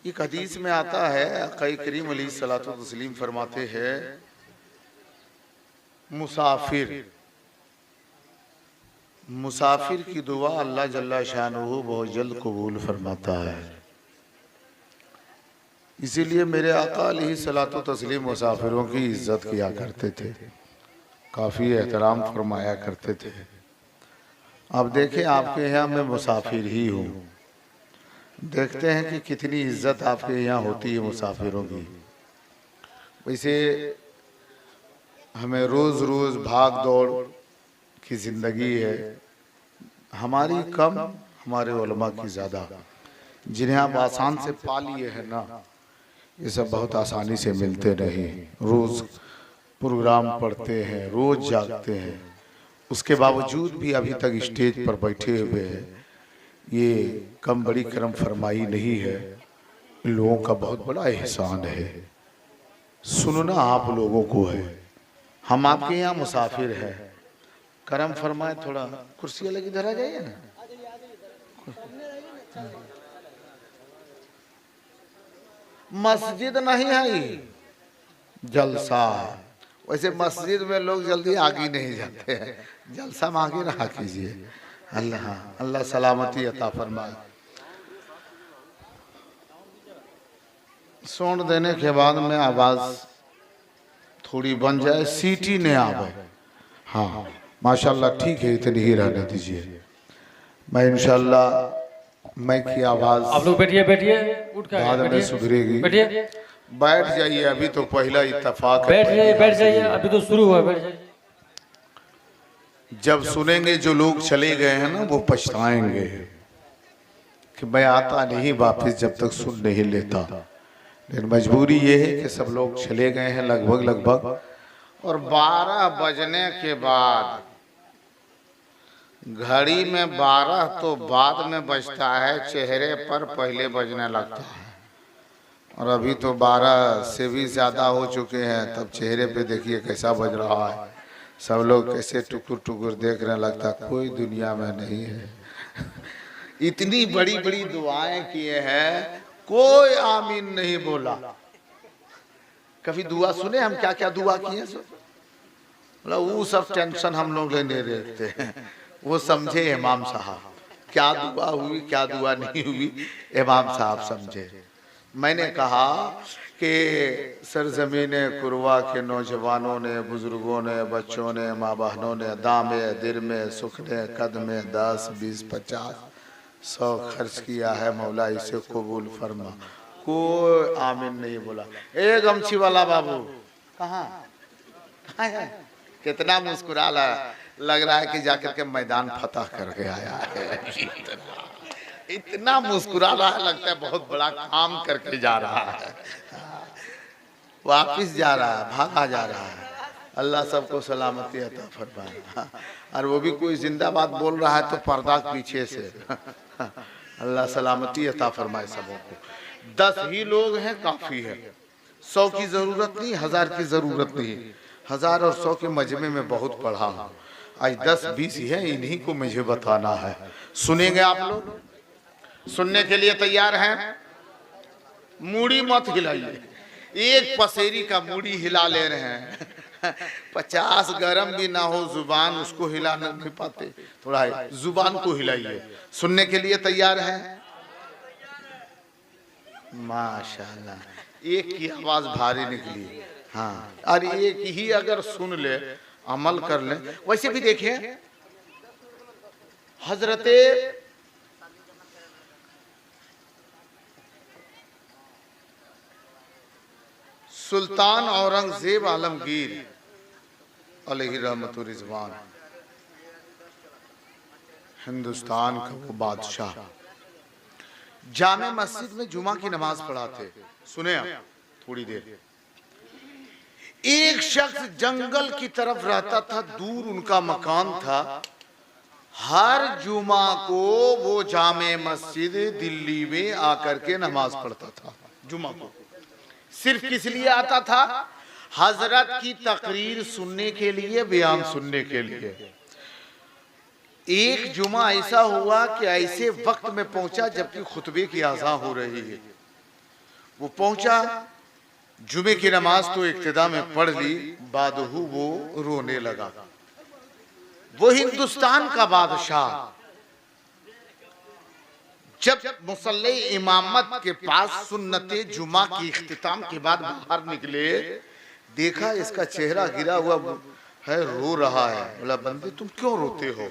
एक हदीस में आता है, आक़ाए करीम अलैहिस्सलातु तस्लीम फरमाते हैं, मुसाफिर की दुआ अल्लाह जल्ला शानुहु बहुत जल्द कबूल फरमाता है। इसीलिए मेरे आका अलैहिस्सलातु तस्लीम मुसाफिरों की इज्जत किया करते थे, काफ़ी एहतराम फरमाया करते थे। अब देखें, आपके यहाँ मैं मुसाफिर ही हूँ, देखते हैं कि कितनी इज्जत आपके यहाँ होती है मुसाफिरों की। वैसे हमें रोज़ रोज़ भाग दौड़ की ज़िंदगी है, हमारी कम, हमारे उलमा की ज़्यादा। जिन्हें आप आसान से पा लिए हैं ना, ये सब बहुत आसानी से मिलते नहीं। रोज़ प्रोग्राम पढ़ते हैं, रोज़ जागते हैं, उसके बावजूद भी अभी तक स्टेज पर बैठे हुए हैं। ये कम बड़ी करम फरमाई नहीं है, इन लोगों का बहुत बड़ा एहसान है। सुनना आप लोगों को है, हम आपके यहाँ मुसाफिर हैं, करम फरमाए। थोड़ा कुर्सी लगी इधर आ जाइए ना। मस्जिद नहीं है, जलसा है। वैसे मस्जिद में लोग जल्दी आगे नहीं जाते हैं, जलसा में आगे रहा कीजिए। अल्लाह अल्लाह सलामती अता फरमाए। सोन देने के बाद में आवाज थोड़ी बन जाए, सीटी ने आवे। हाँ माशाल्लाह, ठीक है, इतनी ही रहने दीजिए। मैं इंशाल्लाह मैं की आवाज, आप लोग बैठिए बैठिए, उठ कर बाद में सुधरेगी। बैठिए, बैठ जाइए, अभी तो पहला इत्तेफाक है। बैठ जाइए, अभी तो शुरू हुआ, बैठ जाइए। जब सुनेंगे जो लोग चले गए हैं ना, वो पछताएंगे कि मैं आता नहीं वापस जब तक सुन नहीं लेता। लेकिन मजबूरी ये है कि सब लोग चले गए हैं लगभग। और 12 बजने के बाद, घड़ी में 12 तो बाद में बजता है, चेहरे पर पहले बजने लगता है। और अभी तो 12 से भी ज़्यादा हो चुके हैं, तब चेहरे पे देखिए कैसा बज रहा है। सब लोग कैसे टुकुर टुकुर देखने लगता, कोई दुनिया में नहीं है। इतनी बड़ी बड़ी दुआएं किए हैं, कोई आमीन नहीं बोला। कभी दुआ सुने हम क्या क्या दुआ किए? मतलब वो सब टेंशन हम लोग लेने रहते हैं, वो समझे इमाम साहब क्या दुआ हुई क्या दुआ नहीं हुई, इमाम साहब समझे। मैंने कहा कि सरजमीन कुरवा के नौजवानों ने, बुजुर्गों ने, बच्चों ने, माँ बहनों ने दामे दिल में, सुख ने, कद में 10, 20, 50, 100 खर्च किया है। मौला इसे कबूल फरमा। कोई आमीन नहीं बोला। ए गमछी वाला बाबू कहाँ है? कितना मुस्कुरा लग रहा है कि जाकर के मैदान फतह करके आया है। इतना मुस्कुरा रहा है, लगता है बहुत बड़ा काम करके जा रहा है, वापिस जा रहा है, भागा जा रहा है। अल्लाह सबको सलामती अता फरमाए। और वो भी कोई जिंदाबाद बोल रहा है तो पर्दा पीछे से। अल्लाह सलामती अता फरमाए सबों को। 10 ही लोग हैं, काफी है। 100 की जरूरत नहीं, 1000 की जरूरत नहीं। 1000 और 100 के मजमे में बहुत पढ़ा हूँ। आज 10-20 ही है, इन्हीं को मुझे बताना है। सुनेंगे आप लोग? सुनने के लिए तैयार हैं? मूड़ी मत हिलाइए, एक पसेरी का मूड़ी हिला ले रहे हैं। 50 गरम भी ना हो जुबान, उसको हिला नहीं पाते, थोड़ा जुबान को हिलाइए। सुनने के लिए तैयार हैं? माशाल्लाह, एक की आवाज भारी निकली। हाँ, और एक ही अगर सुन ले, अमल कर ले। वैसे भी देखिए, हजरते सुल्तान औरंगजेब आलमगीर अलैहि रहमतुर रिजवान, हिंदुस्तान का वो बादशाह, जामे मस्जिद में जुमा की नमाज पढ़ाते। सुने आप थोड़ी देर। एक शख्स जंगल की तरफ रहता था, दूर उनका मकान था। हर जुमा को वो जामे मस्जिद दिल्ली में आकर के नमाज पढ़ता था। जुमा को सिर्फ किस लिए आता था? हजरत की तकरीर सुनने के लिए, बयान सुनने के लिए। एक जुमा ऐसा हुआ कि ऐसे वक्त में पहुंचा जबकि खुतबे की आज़ान हो रही है। वो पहुंचा, जुमे की नमाज तो इब्तिदा में पढ़ ली, बादहू वो रोने लगा। वो हिंदुस्तान का बादशाह जब मुसल्ले इमामत के पास सुन्नते जुमा की इख्तिताम के बाद बाहर निकले, देखा इसका चेहरा गिरा हुआ है, रो रहा है। बोला बंदे तुम क्यों रोते हो?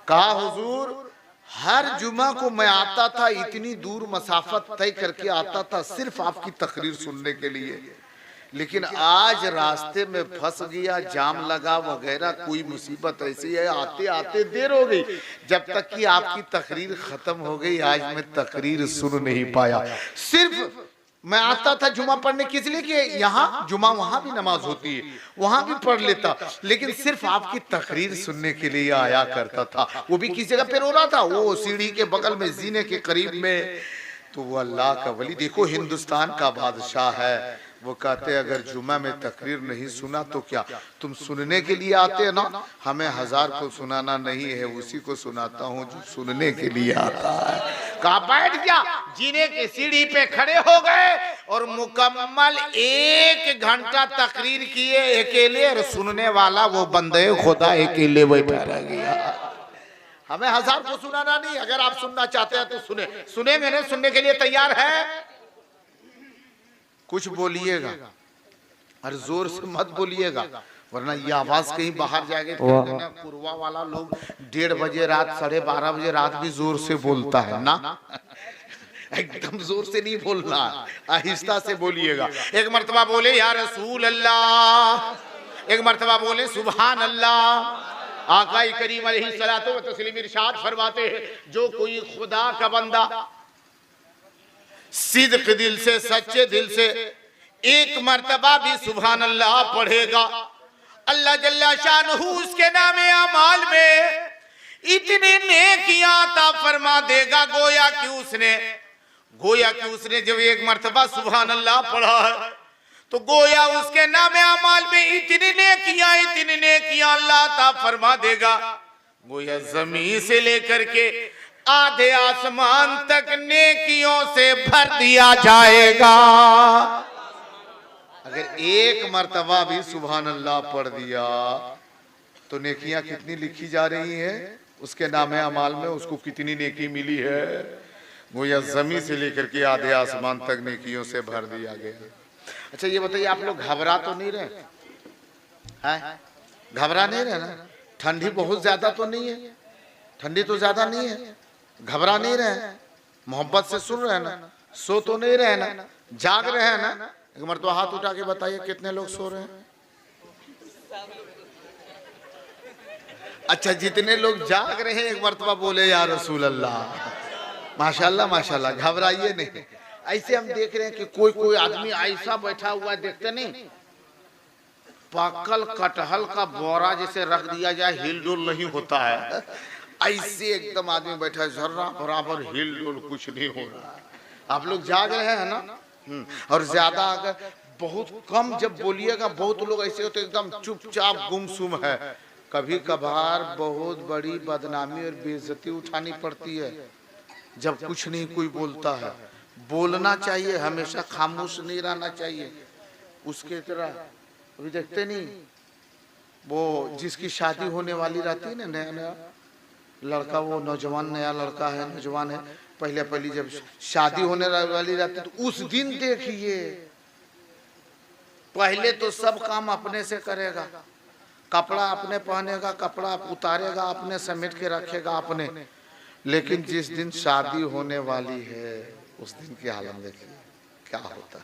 कहा हुजूर हर जुमा को मैं आता था, इतनी दूर मसाफत तय करके आता था सिर्फ आपकी तकरीर सुनने के लिए, लेकिन आज रास्ते में फंस गया, जाम लगा वगैरह, कोई मुसीबत ऐसी है, आते आते देर हो गई। जब तक कि आपकी तकरीर खत्म हो गई, आज मैं तकरीर सुन नहीं पाया। सिर्फ मैं आता था जुमा पढ़ने किस लिए कि यहाँ जुमा, वहां भी नमाज होती है, वहां भी पढ़ लेता, लेकिन सिर्फ आपकी तकरीर सुनने के लिए आया करता था। वो भी किस जगह पे रो रहा था? वो सीढ़ी के बगल में, जीने के करीब में। तो वो अल्लाह का वली, देखो हिंदुस्तान का बादशाह है, वो कहते अगर जुमा में तकरीर नहीं सुना तो क्या, तुम सुनने के लिए आते हैं ना, हमें 1000 को सुनाना नहीं है, उसी को सुनाता हूँ जो सुनने के लिए आता है। कहा बैठ गया, जीने की सीढ़ी पे खड़े हो गए और मुकम्मल 1 घंटा तकरीर किए अकेले, और सुनने वाला वो बंदे खुदा अकेले बैठा रह गया। हमें 1000 को सुनाना नहीं, अगर आप सुनना चाहते हैं तो सुने, सुनेंगे नहीं, सुनने के लिए तैयार है? कुछ बोलिएगा और जोर से मत बोलिएगा, वरना ये आवाज कहीं बाहर जाएगी। पूर्वा वाला लोग 1:30 बजे रात, 12:30 बजे रात भी जोर से बोलता है ना। एकदम जोर से नहीं बोलना, आहिस्ता से बोलिएगा। एक मर्तबा बोले या रसूल अल्लाह, एक मर्तबा बोले सुभान अल्लाह। आका करीम अलैहिस्सलातु व तस्लीम इरशाद फरमाते हैं, जो कोई खुदा का बंदा सिद्क दिल से, सच्चे दिल से 1 मर्तबा भी सुभान अल्लाह पढ़ेगा, अल्लाह जल्ला शानहू उसके नामे अमाल में इतने नेकियां अता फरमा देगा, गोया कि उसने जब 1 मर्तबा सुभान अल्लाह पढ़ा है तो गोया उसके नामे अमाल में इतनी नेकियां अल्लाह अता फरमा देगा, गोया जमीन से लेकर के आधे आसमान तक नेकियों से भर दिया जाएगा। अगर 1 मर्तबा भी सुभान अल्लाह पढ़ दिया तो नेकियां कितनी लिखी जा रही हैं, उसके नामे अमाल में उसको कितनी नेकी मिली है, वो या जमीन से लेकर के आधे आसमान तक नेकियों से भर दिया गया। अच्छा ये बताइए, आप लोग घबरा तो नहीं रहे हैं? घबरा नहीं रहे ना? ठंडी बहुत ज्यादा तो नहीं है? ठंडी तो ज्यादा नहीं है, घबरा नहीं रहे, मोहब्बत से सुन रहे हैं ना, सो तो नहीं रहे ना, जाग रहे हैं ना? एक मर्तबा हाथ उठा के बताइए कितने लोग सो रहे हैं? अच्छा जितने लोग जाग रहे हैं एक मर्तबा बोले या रसूल अल्लाह। माशाल्लाह माशाल्लाह, घबराइए नहीं। ऐसे हम देख रहे हैं कि कोई आदमी ऐसा बैठा हुआ देखते नहीं, पकल कटहल का बोरा जैसे रख दिया जाए हिलडुल नहीं होता है, ऐसे एकदम आदमी बैठा है, जर्रा बराबर हिल डुल कुछ नहीं हो रहा। आप लोग जाग रहे हैं ना? और ज्यादा अगर बहुत कम जब बोलिएगा, बहुत लोग ऐसे होते एकदम चुपचाप गुमसुम है। कभी कभार बहुत बड़ी बदनामी और बेइज्जती उठानी पड़ती है जब कुछ नहीं कोई बोलता है। बोलना चाहिए, हमेशा खामोश नहीं रहना चाहिए। उसके तरह अभी देखते नहीं, वो जिसकी शादी होने वाली रहती है ना, नया नया लड़का, वो नौजवान नया लड़का है, नौजवान है, पहली जब शादी होने वाली रहती है तो उस दिन देखिए पहले तो सब काम अपने से करेगा, कपड़ा अपने पहनेगा, कपड़ा उतारेगा अपने, समेट के रखेगा अपने, लेकिन जिस दिन शादी होने वाली है उस दिन की हालत देखिए क्या होता है।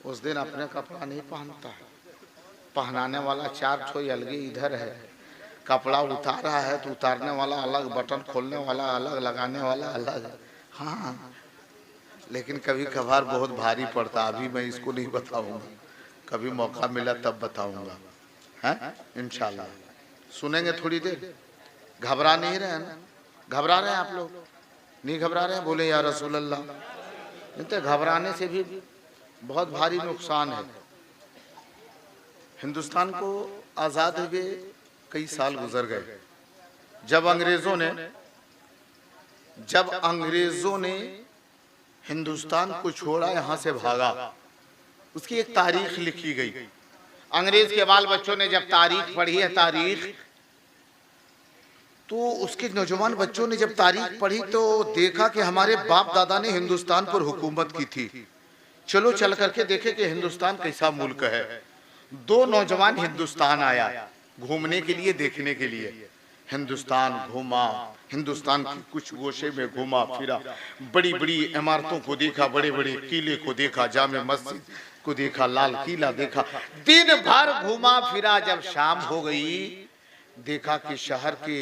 उस दिन अपने कपड़ा नहीं पहनता है, पहनाने वाला 4 ठो अलग इधर है, कपड़ा उतारा है तो उतारने वाला अलग, बटन खोलने वाला अलग, लगाने वाला अलग। हाँ, लेकिन कभी कभार बहुत भारी पड़ता। अभी मैं इसको नहीं बताऊंगा, कभी मौका मिला तब बताऊंगा, हैं इंशाल्लाह। सुनेंगे थोड़ी देर। घबरा नहीं रहे ना? घबरा रहे हैं आप लोग? नहीं घबरा रहे हैं? बोले या रसूल अल्लाह। जानते घबराने से भी बहुत भारी नुकसान है। हिंदुस्तान को आज़ाद हुए कई साल गुजर गए। जब अंग्रेजों ने हिंदुस्तान को छोड़ा, यहाँ से भागा। उसकी एक तारीख लिखी गई। अंग्रेज के बाल बच्चों ने जब तारीख पढ़ी है, तारीख, तो उसके नौजवान बच्चों ने जब तारीख पढ़ी तो देखा कि हमारे बाप दादा ने हिंदुस्तान पर हुकूमत की थी, चलो चल करके देखे कि हिंदुस्तान कैसा मुल्क है। दो नौजवान हिंदुस्तान आया घूमने के लिए, देखने के लिए। हिंदुस्तान घूमा, हिंदुस्तान की कुछ गोशे में घूमा फिरा, बड़ी बड़ी इमारतों को देखा, बड़े बड़े किले को देखा, जामे मस्जिद को देखा, लाल किला देखा, दिन भर घूमा फिरा। जब शाम हो गई देखा कि शहर के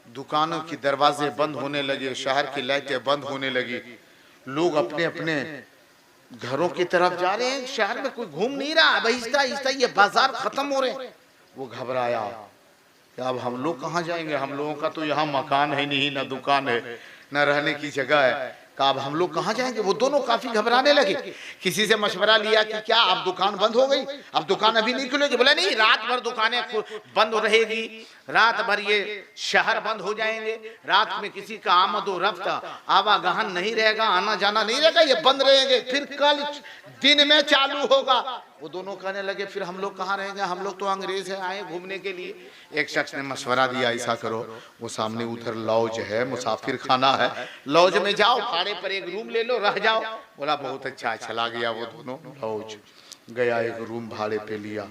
दुकानों के दरवाजे बंद होने लगे, शहर की लाइटें बंद होने लगी, लोग अपने अपने घरों की तरफ जा रहे हैं, शहर में कोई घूम नहीं रहा। अब आहिस्ता आहिस्ता ये बाजार खत्म हो रहे हैं। वो घबराया कि अब हम लोग कहाँ जाएंगे, हम लोगों का तो यहाँ मकान है नहीं, ना दुकान है, ना रहने की जगह है, कि अब हम लोग कहाँ जाएंगे। वो दोनों काफी घबराने लगे। किसी से मशवरा लिया कि क्या अब दुकान बंद हो गई, अब दुकान अभी नहीं खुलेगी। बोला नहीं, रात भर दुकानें बंद रहेगी, रात भर ये शहर बंद हो जाएंगे, रात में किसी का आमद व रफ्त आवागमन नहीं रहेगा, आना जाना नहीं रहेगा, ये बंद रहेंगे, फिर कल दिन में चालू होगा। वो दोनों कहने लगे फिर हम लोग कहाँ रहेंगे, हम लोग तो अंग्रेज हैं, आए घूमने के लिए। एक शख्स ने मशवरा दिया, ऐसा करो, वो सामने उधर लॉज है, मुसाफिर खाना है, लॉज में जाओ, भाड़े पर एक रूम ले लो, रह जाओ। बोला बहुत अच्छा। चला गया वो दोनों लॉज गया, एक रूम भाड़े पे लिया।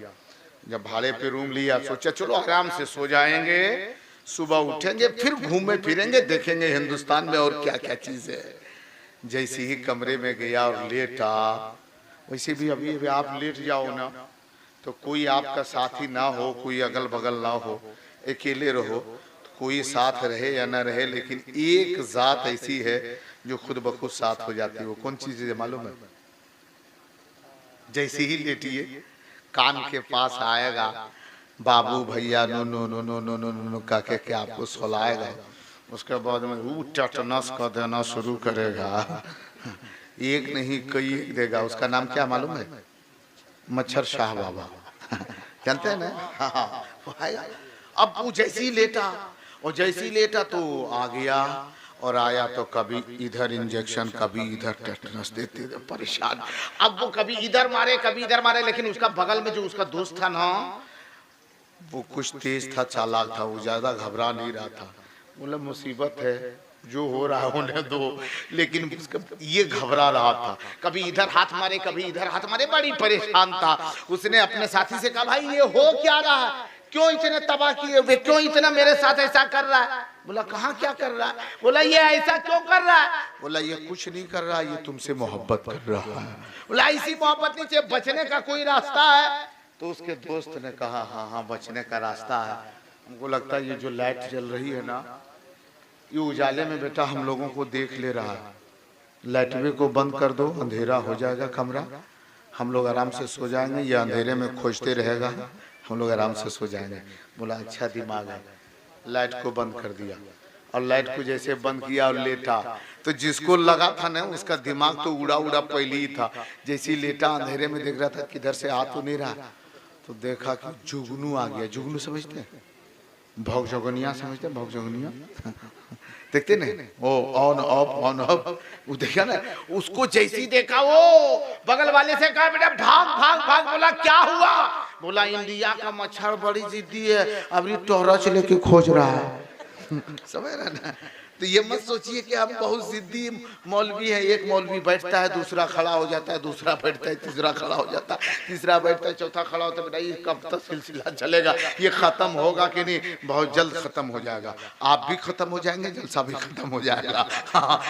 जब भाड़े पे रूम लिया सोचा चलो आराम से सो जाएंगे, सुबह उठेंगे फिर घूमे फिरेंगे, देखेंगे हिंदुस्तान में और क्या क्या चीज है। जैसे ही कमरे में गया और लेटा, वैसे भी अभी आप लेट जाओ ना तो कोई आपका साथी ना हो, कोई अगल बगल ना हो, अकेले रहो, तो कोई साथ रहे या ना रहे, लेकिन एक जात ऐसी है जो खुद ब खुद साथ हो जाती है। वो कौन चीज है मालूम है? जैसे ही लेटिए कान के पास आएगा बाबू भैया no no no no no no no कह के आपको सुलाएगा। उसके बाद में वो टटनस का देना शुरू करेगा, एक नहीं कई देगा। उसका नाम क्या मालूम है? मच्छर शाह बाबा जानते हैं ना? हाँ, वो आएगा। अब वो जैसे ही लेटा और जैसे ही लेटा तो आ गया, और आया तो कभी इधर इंजेक्शन, कभी इधर टेटनस देते थे, परेशान। अब वो कभी इधर मारे कभी इधर मारे, लेकिन उसका बगल में जो उसका दोस्त था ना, वो कुछ तेज था, चालाक था, वो ज्यादा घबरा नहीं रहा था। बोला मुसीबत है, जो हो रहा होने दो, लेकिन ये घबरा रहा था, कभी इधर हाथ मारे कभी इधर हाथ मारे, बड़ी परेशान था। उसने अपने साथी से कहा भाई ये हो क्या रहा है, क्यों इतने तबाह किए वे, क्यों इतना मेरे साथ ऐसा कर रहा है? बोला कहाँ क्या कर रहा है? बोला ये ऐसा क्यों कर रहा है? बोला ये कुछ नहीं कर रहा, ये तुमसे मोहब्बत कर रहा है। बोला ऐसी मोहब्बत नहीं चाहिए, बचने का कोई रास्ता है? तो उसके दोस्त ने कहा हाँ हाँ बचने का रास्ता है। हमको लगता है ये जो लाइट जल रही है ना, ये उजाले में बेटा हम लोगों को देख ले रहा है, लाइटवे को बंद कर दो, अंधेरा हो जाएगा कमरा, हम लोग आराम से सो जाएंगे, ये अंधेरे में खोजते रहेगा, हम लोग आराम से सो जाएंगे। बोला अच्छा दिमाग है। लाइट को बंद कर दिया, और लाइट को जैसे बंद किया और लेटा, तो जिसको लगा था ना उसका दिमाग तो उड़ा उड़ा पहले ही था। जैसे ही लेटा अंधेरे में देख रहा था किधर से आ तो नहीं रहा, तो देखा कि जुगनू आ गया। जुगनू समझते हैं? भौग जोगनिया समझते हैं? भौग जोगनिया देखते नहीं, वो ऑन ऑफ वो देखा ना, उसको जैसी देखा वो बगल वाले से कहा बेटा भाग भाग भाग। बोला क्या हुआ? बोला इंडिया का मच्छर बड़ी जिद्दी है, अभी टॉर्च लेके खोज रहा है। समझ रहा ना? तो ये मत सोचिए कि हम बहुत जिद्दी मौलवी हैं, एक मौलवी बैठता है दूसरा खड़ा हो जाता है, दूसरा बैठता है तीसरा खड़ा हो जाता है, तीसरा बैठता है चौथा खड़ा होता है। बेटा ये कब तक सिलसिला चलेगा, ये खत्म होगा कि नहीं? बहुत जल्द खत्म हो जाएगा, आप भी खत्म हो जाएंगे, जलसा भी खत्म हो जाएगा। हाँ,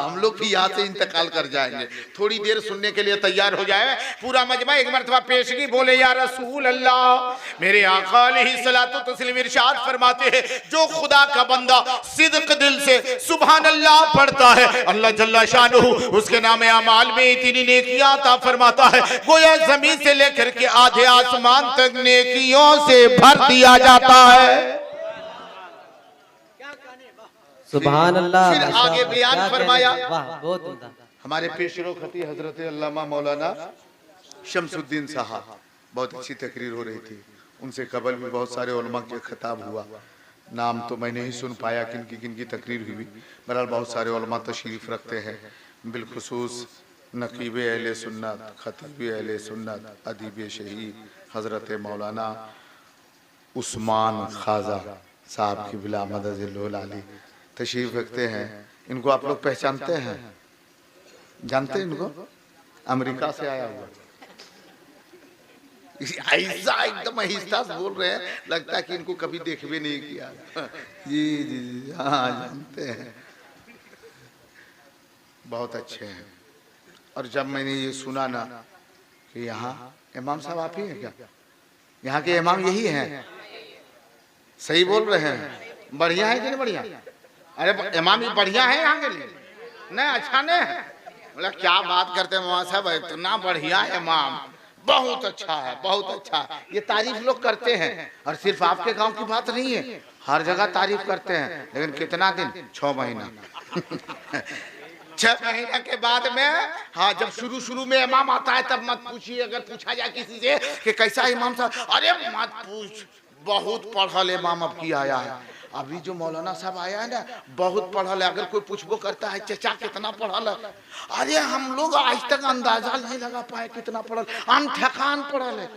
हम लोग भी यहाँ से इंतकाल कर जाएंगे। थोड़ी देर सुनने के लिए तैयार हो जाए पूरा मजमा। एक मरतबा पेशगी बोले या रसूल अल्लाह, मेरे आका अलैहिस्सलातु तस्लीम इरशाद फरमाते हैं जो खुदा का बंदा सिद्क दिल से सुभान अल्लाह पढ़ता है, अल्लाह जल्ला शानुहु उसके नाम अमाल में इतनी नेकियां अता फरमाता है, गोया जमीन से लेकर के आधे आसमान तक नेकियों से भर दिया जाता है। सुभान अल्लाह। फिर आगे बयान फरमाया बहुत उम्दा। हमारे पेशरो खती हजरत अल्लामा मौलाना शमसुद्दीन साहब, बहुत अच्छी तकरीर हो रही थी, उनसे कबल भी बहुत सारे उलमा के खिताब हुआ। नाम तो मैं नहीं सुन पाया किनकी किनकी तकरीर हुई, बहरहाल बहुत सारे उलमा तशरीफ रखते हैं। बिलखुसूस नकीब अहले सुन्नत, खतीब अहले सुन्नत, अदीब शही हज़रत मौलाना उस्मान ख्वाजा साहब की बिला मदद अली तशरीफ़ रखते हैं। इनको आप लोग पहचानते हैं, जानते हैं इनको? अमेरिका से आया हुआ, ऐसा एकदम आहिस्ता से बोल रहे हैं, लगता है कि इनको कभी देख भी नहीं किया। जी जी जी हाँ जानते हैं, बहुत अच्छे हैं। और जब मैंने ये सुना ना कि यहाँ इमाम साहब आप ही हैं क्या, यहाँ के इमाम यही हैं, सही बोल रहे हैं, बढ़िया है कि नहीं बढ़िया? अरे इमाम ये बढ़िया है यहाँ के लिए, नहीं अच्छा नहीं है? बोला क्या बात करते हैं इमाम साहब, इतना बढ़िया इमाम, बहुत अच्छा है, बहुत अच्छा है। ये तारीफ लोग करते हैं, और सिर्फ आपके गांव की बात नहीं है, हर जगह तारीफ करते हैं। लेकिन कितना दिन? 6 महीना 6 महीना के बाद में, हाँ जब शुरू में इमाम आता है तब मत पूछिए। अगर पूछा जाए किसी से कि कैसा इमाम साहब, अरे मत पूछ, बहुत पढ़ल इमाम अब की आया है। अभी जो मौलाना साहब आया है ना, बहुत पढ़ल है। अगर कोई पूछबो करता है चचा कितना पढ़ल है, अरे हम लोग आज तक अंदाजा नहीं लगा पाए कितना पढ़ल, अनठकान पढ़ल है।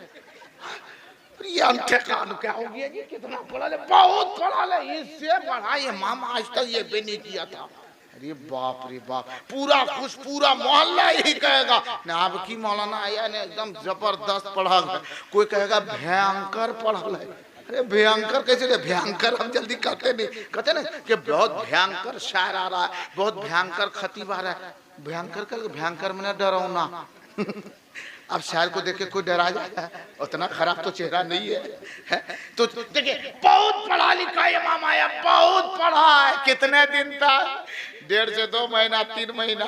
ये अनठकान क्या हो गया जी, कितना पढ़ल है? बहुत पढ़ल है, इससे पढ़ा इमाम आज तक ये भी नहीं किया था। अरे बाप रे बाप, पूरा खुश, पूरा मोहल्ला यही कहेगा ना, अब की मौलाना आया ने एकदम जबरदस्त पढ़ा है। कोई कहेगा भयंकर पढ़ल है। अरे भयंकर कैसे रे? भयंकर हम जल्दी कहते नहीं, कहते ना कि बहुत भयंकर शायर आ रहा है, बहुत भयंकर खतीब आ रहा है। भयंकर कर, भयंकर में डरावना। अब शायर को देख के कोई डरा जाता है? उतना खराब तो चेहरा नहीं है, तो देखिए बहुत पढ़ा लिखा इमाम आया, बहुत पढ़ा है। कितने दिन तक? 1.5 से 2 महीना, 3 महीना,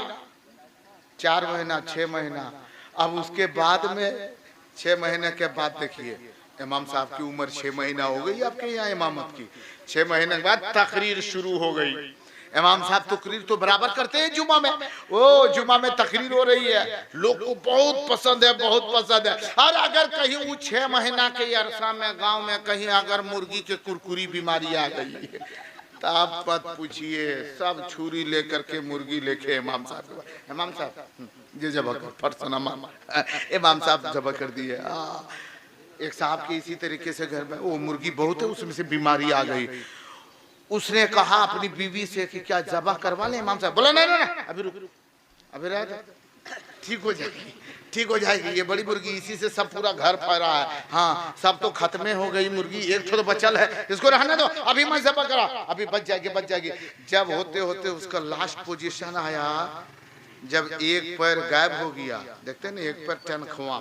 4 महीना, 6 महीना। अब उसके बाद में 6 महीने के बाद देखिए इमाम साहब की उम्र 6 महीना हो गई आपके यहाँ इमामत की। 6 महीने के बाद तकरीर शुरू हो गई। इमाम साहब तकरीर तो बराबर करते हैं जुमा में, वो जुमा में तकरीर हो रही है, लोग को बहुत पसंद है, बहुत पसंद है। और अगर कहीं वो 6 महीना के अरसा में गांव में कहीं अगर मुर्गी के कुरकुरी बीमारी आ गई है तो आप मत पूछिए, सब छुरी लेकर के मुर्गी लेके इमाम साहब ये जबा कर, फरसना इमाम साहब जबा कर दिए। एक साहब के इसी तरीके से घर में वो मुर्गी बहुत है, उसमें से बीमारी आ गई। उसने कहा अपनी बीवी से कि क्या जबा करवा ले? इमाम साहब बोला नहीं नहीं अभी रुक, अभी रह जा, ठीक हो जाएगी, ठीक हो जाएगी। ये बड़ी मुर्गी, इसी से सब पूरा घर फैला है। हाँ सब तो खत्मे हो गई मुर्गी, एक तो बचल है, इसको रहने दो, अभी मैं जबा करा, अभी बच जाएगी, बच जाएगी। जब होते होते उसका लास्ट पोजीशन आया, जब एक पैर गायब हो गया, देखते ना एक पैर टनखुआ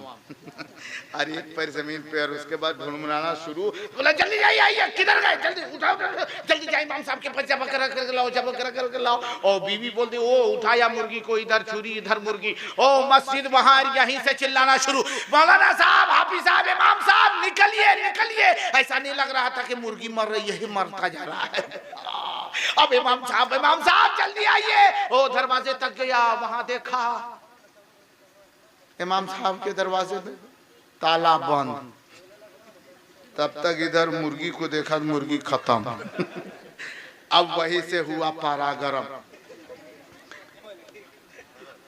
और एक पैर जमीन पे, और उसके बाद ढुनमुनाना शुरू। बोला जल्दी जाइए, आइए, किधर गए? जल्दी उठाओ, जल्दी जाइए इमाम साहब के पास, जब कर लाओ, जब कर लाओ। और बीवी बोलती ओ उठाया मुर्गी को, इधर छुरी इधर मुर्गी, ओ मस्जिद वहां यहीं से चिल्लाना शुरू, मौलाना साहब, हाफिज साहब, इमाम साहब निकलिए निकलिए। ऐसा नहीं लग रहा था कि मुर्गी मर रही है, मरता जा रहा है। अब इमाम साहब जल्दी आइए। ओ दरवाजे तक गया, वहां देखा इमाम साहब के दरवाजे में ताला बंद। तब तक इधर मुर्गी को देखा, मुर्गी खत्म। अब वहीं से हुआ पारा गरम।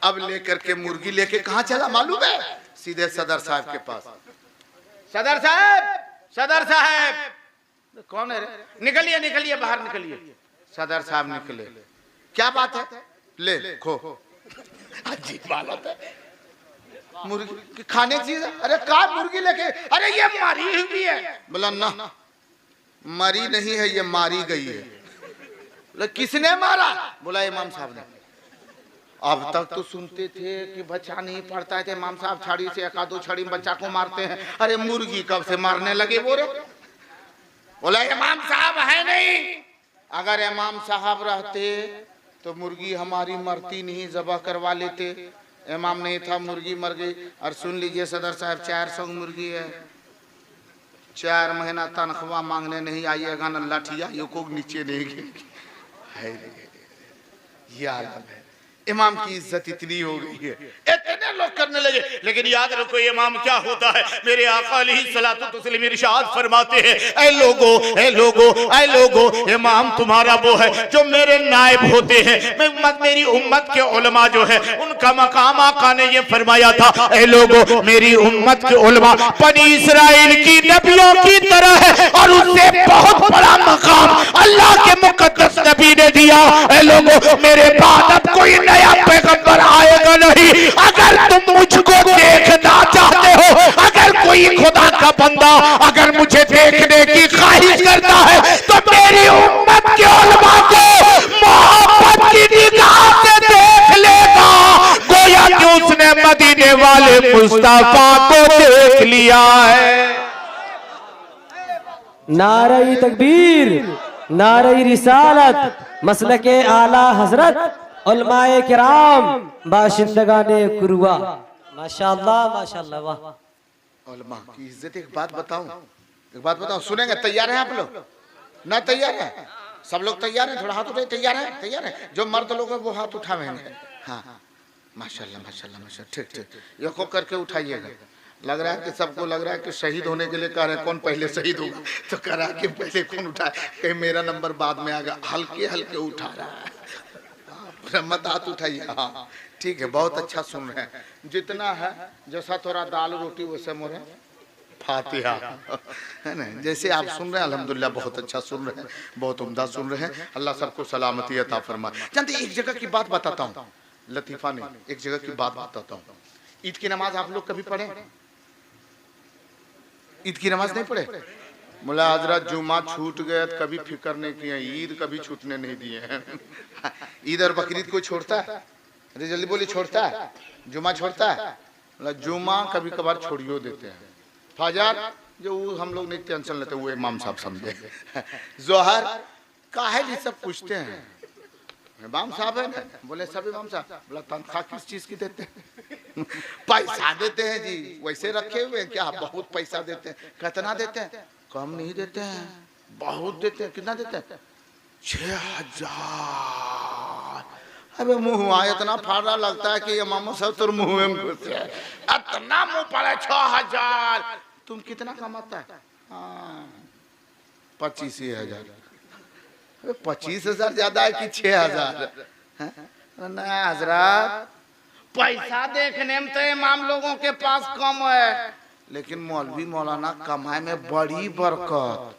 अब लेकर के मुर्गी लेके कहां चला मालूम है? सीधे सदर साहब के पास। सदर साहब कौन है रे? निकलिए निकलिए, बाहर निकलिए। सदर साहब निकले, क्या बात है? ले खो। अजीब बात है, मुर्गी खाने चीज। अरे का मुर्गी लेके? अरे ये मारी हुई है। बोला ना मरी नहीं है, ये मारी गई है। बोला किसने मारा? बोला इमाम साहब ने। अब तक तो सुनते थे कि बच्चा नहीं पड़ता है, इमाम साहब छड़ी से 1-2 छड़ी बच्चा को मारते हैं। अरे मुर्गी कब से मारने लगे बोले? बोला इमाम साहब है नहीं, अगर इमाम साहब रहते तो मुर्गी हमारी मरती नहीं, जबा करवा लेते। इमाम नहीं था, मुर्गी मर गई। और सुन लीजिए सदर साहब, 400 मुर्गी है, 4 महीना तनख्वाह मांगने नहीं आइएगा न लाठिया यो को नीचे नहीं गिरेगी। ये आलम है, इमाम की इज्जत इतनी हो गई है, इतने लोग करने लगे। लेकिन याद रखो इमाम क्या होता है, मेरे आका अलैहिस्सलातु तस्लीम इरशाद फरमाते हैं, ऐ लोगो, ऐ लोगो, ऐ लोगो, इमाम तुम्हारा वो है जो मेरे नायब होते हैं। मैं उम्मत, मेरी उम्मत के उलमा जो है उनका मकाम आका ने ये फरमाया था, ऐ लोगो मेरी उम्मत के उलमा बनी इस्राइल की नबियों की तरह है और उससे बहुत बड़ा मकाम अल्लाह के मुकद्दस नबी ने दिया। ऐ लोगो मेरे बाद अब कोई नया पैगंबर आएगा नहीं। अगर तुम मुझको देखना चाहते हो, अगर कोई खुदा का बंदा अगर मुझे देखने की ख्वाहिश करता है तो मेरी उम्मत के उलमा को मोहब्बत की निगाह से देख लेगा, गोया कि उसने मदीने वाले मुस्तफा को देख लिया है। नारे तकबीर, नारे रिसालत, मसलके आला हजरत, उलमाए किराम, बाशिंदगाने कुरुआ। माशाअल्लाह माशाअल्लाह, वाह। उलमा की इज्जत। एक बात बताऊं, सुनेंगे? तैयार हैं आप लोग? ना तैयार है? सब लोग तैयार हैं? थोड़ा हाथ उठाइए। तैयार है? तैयार है? जो मर्द लोग हैं वो हाथ उठावेंगे। हाँ माशाल्लाह माशाल्लाह माशाल्लाह, ठीक ठीक, ये को करके उठाइएगा। लग रहा है कि सबको लग रहा है कि शहीद होने के लिए कह रहे हैं, कौन पहले शहीद होगा, तो कह रहा है कि पहले कौन उठाए, कहीं मेरा नंबर बाद में आ गया। हल्के हल्के उठा रहा है, मत हाथ उठाइए। हाँ ठीक है, बहुत अच्छा सुन रहे हैं। जितना है जैसा थोड़ा दाल रोटी वैसे मोरे फातिहा है ना, जैसे आप सुन रहे हैं अल्हम्दुलिल्लाह बहुत अच्छा सुन रहे हैं, बहुत उम्दा सुन रहे हैं। अल्लाह सबको सलामती अता फरमाए। जानते एक जगह की बात बताता हूँ, लतीफा नहीं, एक जगह की बात बताता हूँ। ईद की नमाज आप लोग कभी पढ़े? ईद की नमाज नहीं पढ़े? मुला हजरत जुमा छूट गए तो कभी फिक्र नहीं किए, ईद कभी छूटने नहीं दिए हैं। ईद और बकरीद कोई छोड़ता है? अरे जल्दी बोली, छोड़ता है? जुमा छोड़ता है? जुमा कभी कभार छोड़ियो देते हैं। फजर जो हम लोग नहीं टेंशन लेते, वो इमाम साहब समझे। जोहर काहे सब पूछते हैं, इमाम साहब है ना? बोले सब इमाम साहब। बोला तनख्वाह किस चीज की देते हैं? पैसा देते हैं जी, वैसे रखे हुए क्या? बहुत पैसा देते हैं। कितना देते हैं? कम नहीं देते हैं, बहुत देते हैं। कितना देते हैं? 6000। अबे मुंह आया इतना फाड़ा लगता है कि इमाम साहब तो मुंह में घुसे हैं। इतना मुंह पड़ा 6000। तुम कितना कमाता है? 25,000। 25,000 ज्यादा है कि 6,000? ना हजरत, पैसा देखने में तो इमाम लोगों के पास कम है, लेकिन मौलवी मौलाना कमाए में बड़ी बरकत।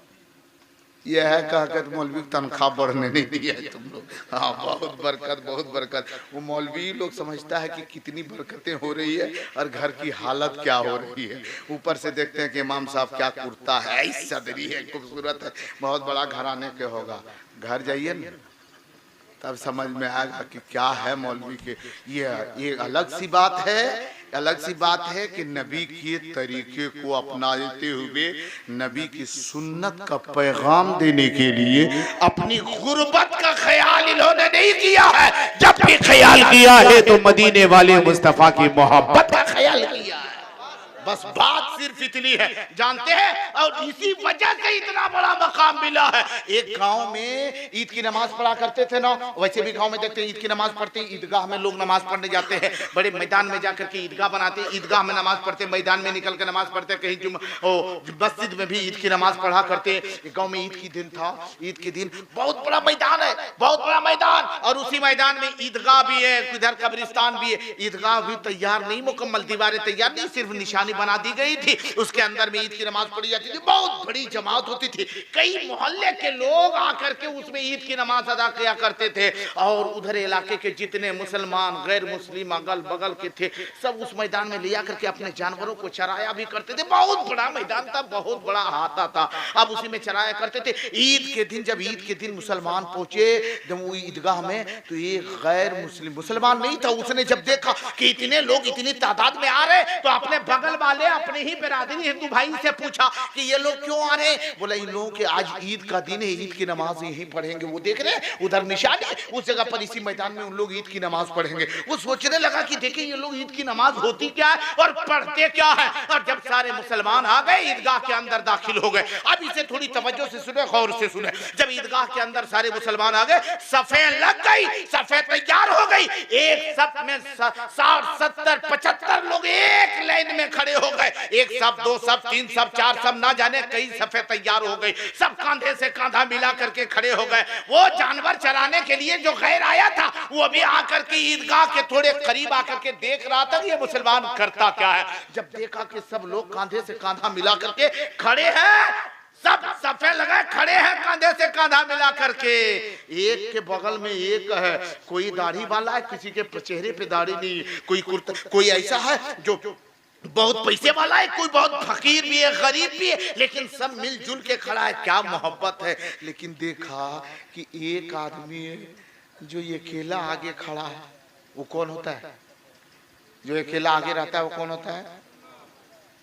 यह है कहकर मौलवी की तनख्वाह बढ़ने नहीं दिया है तुम लोग। हाँ बहुत बरकत, बहुत बरकत। वो मौलवी लोग समझता है कि कितनी बरकतें हो रही है और घर की हालत क्या हो रही है। ऊपर से देखते हैं कि इमाम साहब क्या कुर्ता है, सदरी है, खूबसूरत है, बहुत बड़ा घराने के होगा। घर जाइए ना तब समझ में आएगा कि क्या है मौलवी के। ये अलग सी बात है, अलग सी बात है कि नबी के तरीके को अपनाते हुए नबी की सुन्नत का पैगाम देने के लिए अपनी गुर्बत का ख्याल इन्होंने नहीं किया है। जब भी ख्याल किया है तो मदीने वाले मुस्तफा की मोहब्बत का ख्याल किया है। बस बात सिर्फ इतनी है, जानते हैं, और इसी वजह से इतना बड़ा मकाम मिला है। एक गांव में ईद की नमाज पढ़ा करते थे ना, वैसे भी गांव में देखते हैं ईद की नमाज पढ़ते हैं, ईदगाह में लोग नमाज पढ़ने जाते हैं, बड़े मैदान में जाकर के ईदगाह बनाते हैं, ईदगाह में नमाज पढ़ते हैं, मैदान में निकल कर नमाज पढ़ते हैं, कहीं मस्जिद में भी ईद की नमाज पढ़ा करते हैं। गाँव में ईद की दिन था, ईद के दिन बहुत बड़ा मैदान है, बहुत बड़ा मैदान, और उसी मैदान में ईदगाह भी है, इधर कब्रिस्तान भी है। ईदगाह भी तैयार नहीं, मुकम्मल दीवारें तैयार नहीं, सिर्फ निशानी बना दी गई थी। उसके अंदर में ईद की नमाज पढ़ी जाती थी, बहुत बड़ी जमात होती थी, कई मोहल्ले के लोग आकर के उसमें ईद की नमाज अदा किया करते थे। और उधर इलाके के जितने मुसलमान गैर मुस्लिम अगल बगल के थे सब उस मैदान में लिया करके अपने जानवरों को चराया भी करते थे। बहुत बड़ा मैदान था, बहुत बड़ा हाथा था, अब उसी में चराया करते थे। ईद के दिन, जब ईद के दिन मुसलमान पहुंचे जब वो ईदगाह में, तो एक गैर मुस्लिम मुसलमान नहीं था, उसने जब देखा कि इतने लोग इतनी तादाद में आ रहे, तो अपने बगल वाले, अपने ही बिरादरी हिंदू भाई से पूछा कि ये लोग क्यों आ रहे हैं? बोला इन लोगों के आज ईद का दिन है, ईद की नमाज यहीं पढ़ेंगे। वो देख रहे हैं उधर निशान है, उस जगह पर इसी मैदान में उन लोग ईद की नमाज पढ़ेंगे। वो सोचने लगा कि देखिए ये लोग ईद की नमाज होती क्या है और पढ़ते क्या है। और जब सारे मुसलमान आ गए ईदगाह के अंदर दाखिल हो गए। अब इसे थोड़ी तवज्जो से सुने, गौर से सुने। जब ईदगाह के अंदर सारे मुसलमान आ गए, सफे लग गई, सफे तैयार हो गई। एक सफ में 60, 70, 75 लोग एक लाइन में खड़े हो गए। एक सफ, दो सफ, तीन सफ, चार सफ, ना जाने कई सफे तैयार हो गई। सब कांधे से कांधा मिला करके खड़े हो गए। वो जानवर चराने के लिए जो गैर आया था वो भी आकर के ईदगाह के थोड़े करीब आकर के देख रहा था कि ये मुसलमान करता क्या है। जब देखा कि सब लोग कांधे से कांधा मिला करके खड़े हैं, सब सफे लगा खड़े हैं कांधे से कांधा मिला करके। एक के बगल में एक है, कोई दाढ़ी वाला है, किसी के चेहरे पे दाढ़ी नहीं, कोई कुर्ता, कोई ऐसा है जो बहुत पैसे वाला है, कोई बहुत फकीर भी है, गरीब भी है, लेकिन सब मिलजुल के खड़ा है। क्या मोहब्बत है। लेकिन देखा कि एक आदमी है जो ये अकेला आगे खड़ा है। वो कौन होता है? जो अकेला आगे रहता है वो कौन होता है?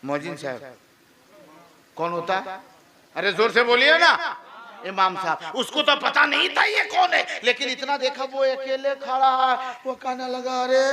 मौजिन साहब। कौन होता है? अरे जोर से बोलिए ना। इमाम साहब। उसको तो पता नहीं था ये कौन है, लेकिन इतना देखा वो अकेले खड़ा है। वो कहने लगा अरे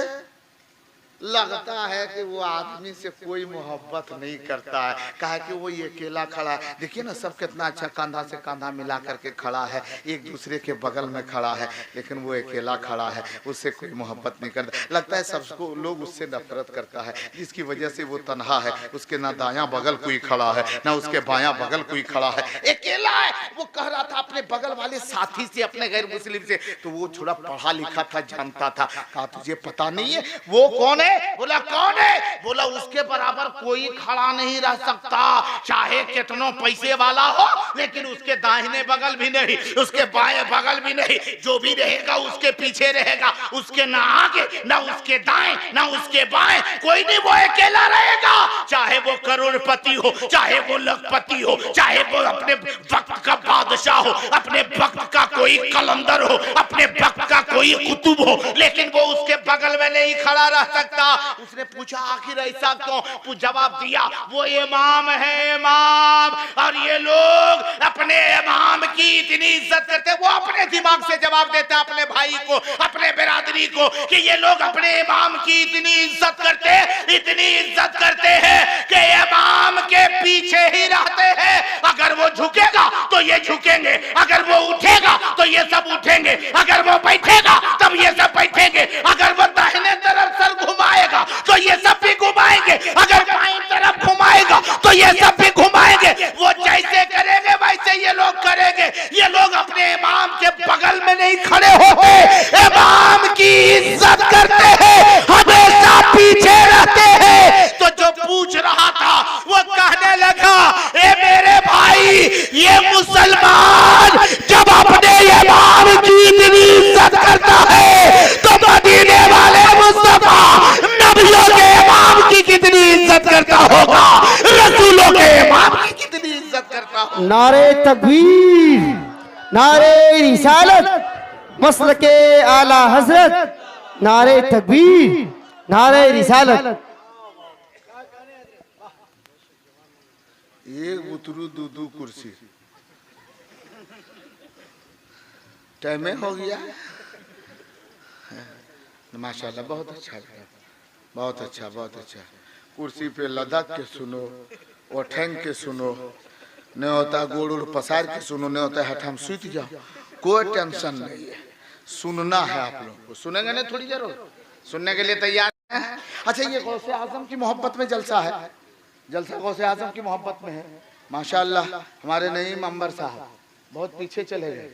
लगता है कि वो आदमी से कोई मोहब्बत नहीं करता है। कहा कि वो ये अकेला खड़ा है। देखिए ना सब कितना अच्छा कांधा से कांधा मिला करके खड़ा है, एक दूसरे के बगल में खड़ा है, लेकिन वो अकेला खड़ा है, उससे कोई मोहब्बत नहीं करता। लगता है सबको लोग उससे नफरत करता है, जिसकी वजह से वो तन्हा है। उसके ना दायां बगल कोई खड़ा है, ना उसके बायां बगल कोई खड़ा है, अकेला है। वो कह रहा था अपने बगल वाले साथी से, अपने गैर मुस्लिम से, तो वो थोड़ा पढ़ा लिखा था, जानता था। कहा तुझे पता नहीं है वो कौन है? बोला कौन है? बोला उसके बराबर कोई खड़ा नहीं रह सकता, चाहे कितनों पैसे वाला हो, लेकिन उसके दाहिने बगल भी नहीं, उसके बाएं बगल भी नहीं। जो भी रहेगा उसके पीछे रहेगा, उसके ना आगे ना उसके दाएं ना उसके बाएं, कोई नहीं, वो अकेला रहेगा। चाहे वो करोड़पति हो, चाहे वो लखपति हो, चाहे वो अपने वक्त का बादशाह हो, अपने वक्त का कोई कलंदर हो, अपने वक्त का कोई कुतुब हो, लेकिन वो उसके बगल में नहीं खड़ा रह सकता। उसने पूछा आखिर ऐसा क्यों? जवाब दिया वो इमाम है, इमाम। और ये लोग अपने इमाम की इतनी इज्जत करते, वो अपने दिमाग से जवाब देता अपने भाई को, अपने बिरादरी को, कि ये लोग अपने इमाम की इतनी इज्जत करते, इतनी इज्जत करते हैं कि इमाम के पीछे ही रहते हैं। अगर वो झुकेगा तो ये झुकेंगे, अगर वो उठेगा तो ये सब उठेंगे, अगर वो बैठेगा तब ये सब बैठेंगे, अगर वो दाहिने तरफ सर घुमाएगा तो ये सब भी घुमाएंगे, अगर बाईं तरफ घुमाएगा तो ये सब भी घुमाएंगे। वो जैसे करेंगे वैसे ये लोग करेंगे। ये लोग अपने इमाम के बगल में नहीं खड़े होते, इमाम की इज्जत करते हैं, हमेशा पीछे रहते हैं। तो जो पूछ रहा था वो कहने लगा ए मेरे भाई, ये मुसलमान जब अपने इमाम की इतनी इज्जत करता है तो मदीने वाले मुस्तफा नबियों के इमाम की कितनी इज्जत करता होगा, रसूलों के इमाम की कितनी इज्जत करता होगा। नारे तकबीर, नारे रिसालत, मसलके आला हजरत, नारे तकबीर, नारे रिसालत। एक उतरू दू कुर्सी टाइम हो गया। माशाल्लाह बहुत अच्छा, बहुत अच्छा, बहुत अच्छा। कुर्सी पे लदक के सुनो, ठेंग के सुनो, नहीं होता गोड़ उड़ पसार के सुनो, नहीं होता है हम सूत जाओ, कोई टेंशन नहीं है। सुनना है आप लोग को, सुनेंगे नहीं थोड़ी जरूर, सुनने के लिए तैयार है। अच्छा ये गौसे आजम की मोहब्बत में जलसा है, जलसा गौसे आजम की मोहब्बत में है। माशाल्लाह हमारे नईम अंबर साहब बहुत पीछे चले गए।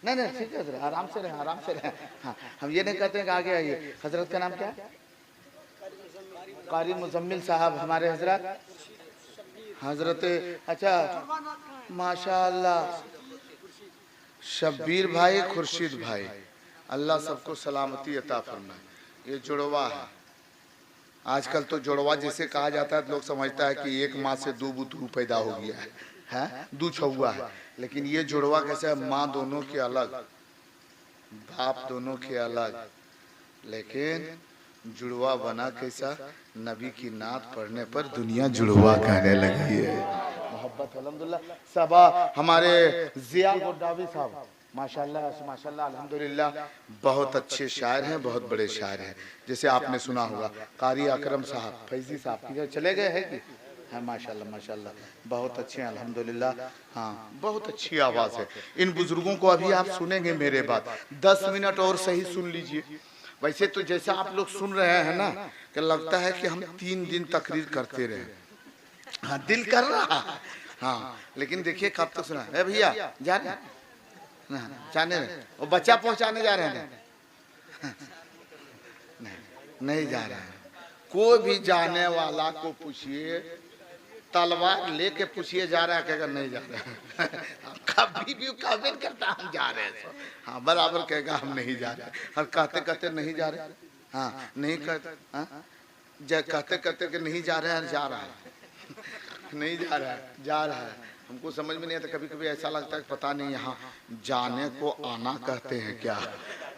नहीं नहीं ठीक है, आराम से रहे, आराम से रहे। हाँ हम ये नहीं कहते हैं कि आगे आइए। हजरत का नाम क्या है? कारी मुजम्मिल साहब हमारे हजरत, हजरत अच्छा माशाल्लाह शब्बीर भाई, खुर्शीद भाई, अल्लाह सबको सलामती अता फरमाए। ये जुड़वा है। आजकल तो जुड़वा जैसे कहा जाता है तो लोग समझता है कि एक माँ से दो बुतरू पैदा हो गया है, दो छुआ है। लेकिन ये जुड़वा कैसे है? माँ दोनों के अलग, बाप दोनों के अलग, लेकिन जुड़वा बना कैसा, नबी की नात पढ़ने पर दुनिया जुड़वा कहने लगी है। मोहब्बत अल्हम्दुलिल्लाह। सबा हमारे जिया गोड्डावी साहब माशाल्लाह माशाल्लाह अल्हम्दुलिल्लाह बहुत अच्छे शायर हैं, बहुत बड़े शायर हैं। जैसे आपने सुना होगा कारी अकरम साहब, फैजी साहब किधर चले गए हैं कि है? माशाल्लाह माशाल्लाह बहुत अच्छे हैं अल्हम्दुलिल्लाह। हाँ बहुत अच्छी आवाज़ है। इन बुजुर्गों को अभी आप सुनेंगे मेरे बात 10 मिनट और सही सुन लीजिए। वैसे तो जैसा आप लोग सुन रहे हैं ना कि लगता है कि हम 3 दिन तकरीर करते रहे। हाँ दिल कर रहा है। हाँ लेकिन देखिए कब तक सुना है भैया, जा रहे हैं जाने वो बच्चा पहुंचाने जा रहे हैं नहीं जा रहे हैं। कोई भी जाने वाला को पूछिए, तलवार लेके पूछिए जा रहा है, कहेगा नहीं जा रहे हैं कभी भी कमेंट करता हम जा रहे हैं, हाँ बराबर कहेगा हम नहीं जा रहे हैं। और कहते कहते नहीं जा रहे, हाँ नहीं कहते, हाँ कहते कहते कि नहीं जा रहे हैं, जा रहा है नहीं जा रहा है, जा रहा है। हमको समझ में नहीं आता, कभी कभी ऐसा लगता है पता नहीं यहाँ जाने को आना कहते हैं क्या,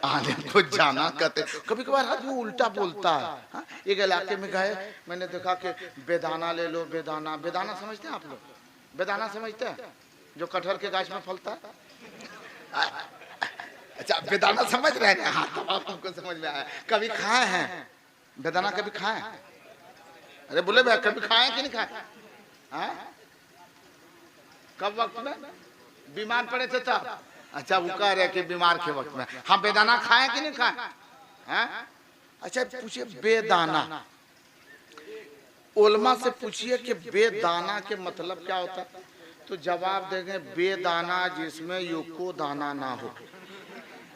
आने को जाना कहते। कभी कभार आदमी उल्टा बोलता है। हाँ? एक इलाके में गए, मैंने देखा कि बेदाना ले लो, बेदाना, बेदाना समझते हैं आप लोग? बेदाना समझते हैं जो कटहल के गाछ में फलता है? अच्छा बेदाना समझ रहे हैं? हाँ तो आपको समझ में आया। कभी खाए हैं बेदाना? कभी खाए? अरे बोले भाई कभी खाए कि नहीं खाए? हाँ कब वक्त में बीमार पड़े थे तब? अच्छा वो कह रहे कि बीमार के वक्त में। हाँ बेदाना खाए कि नहीं खाए? हैं? अच्छा पूछिए बेदाना, उलमा से पूछिए कि बेदाना के मतलब क्या होता है, तो जवाब देंगे बेदाना जिसमें युको दाना ना हो,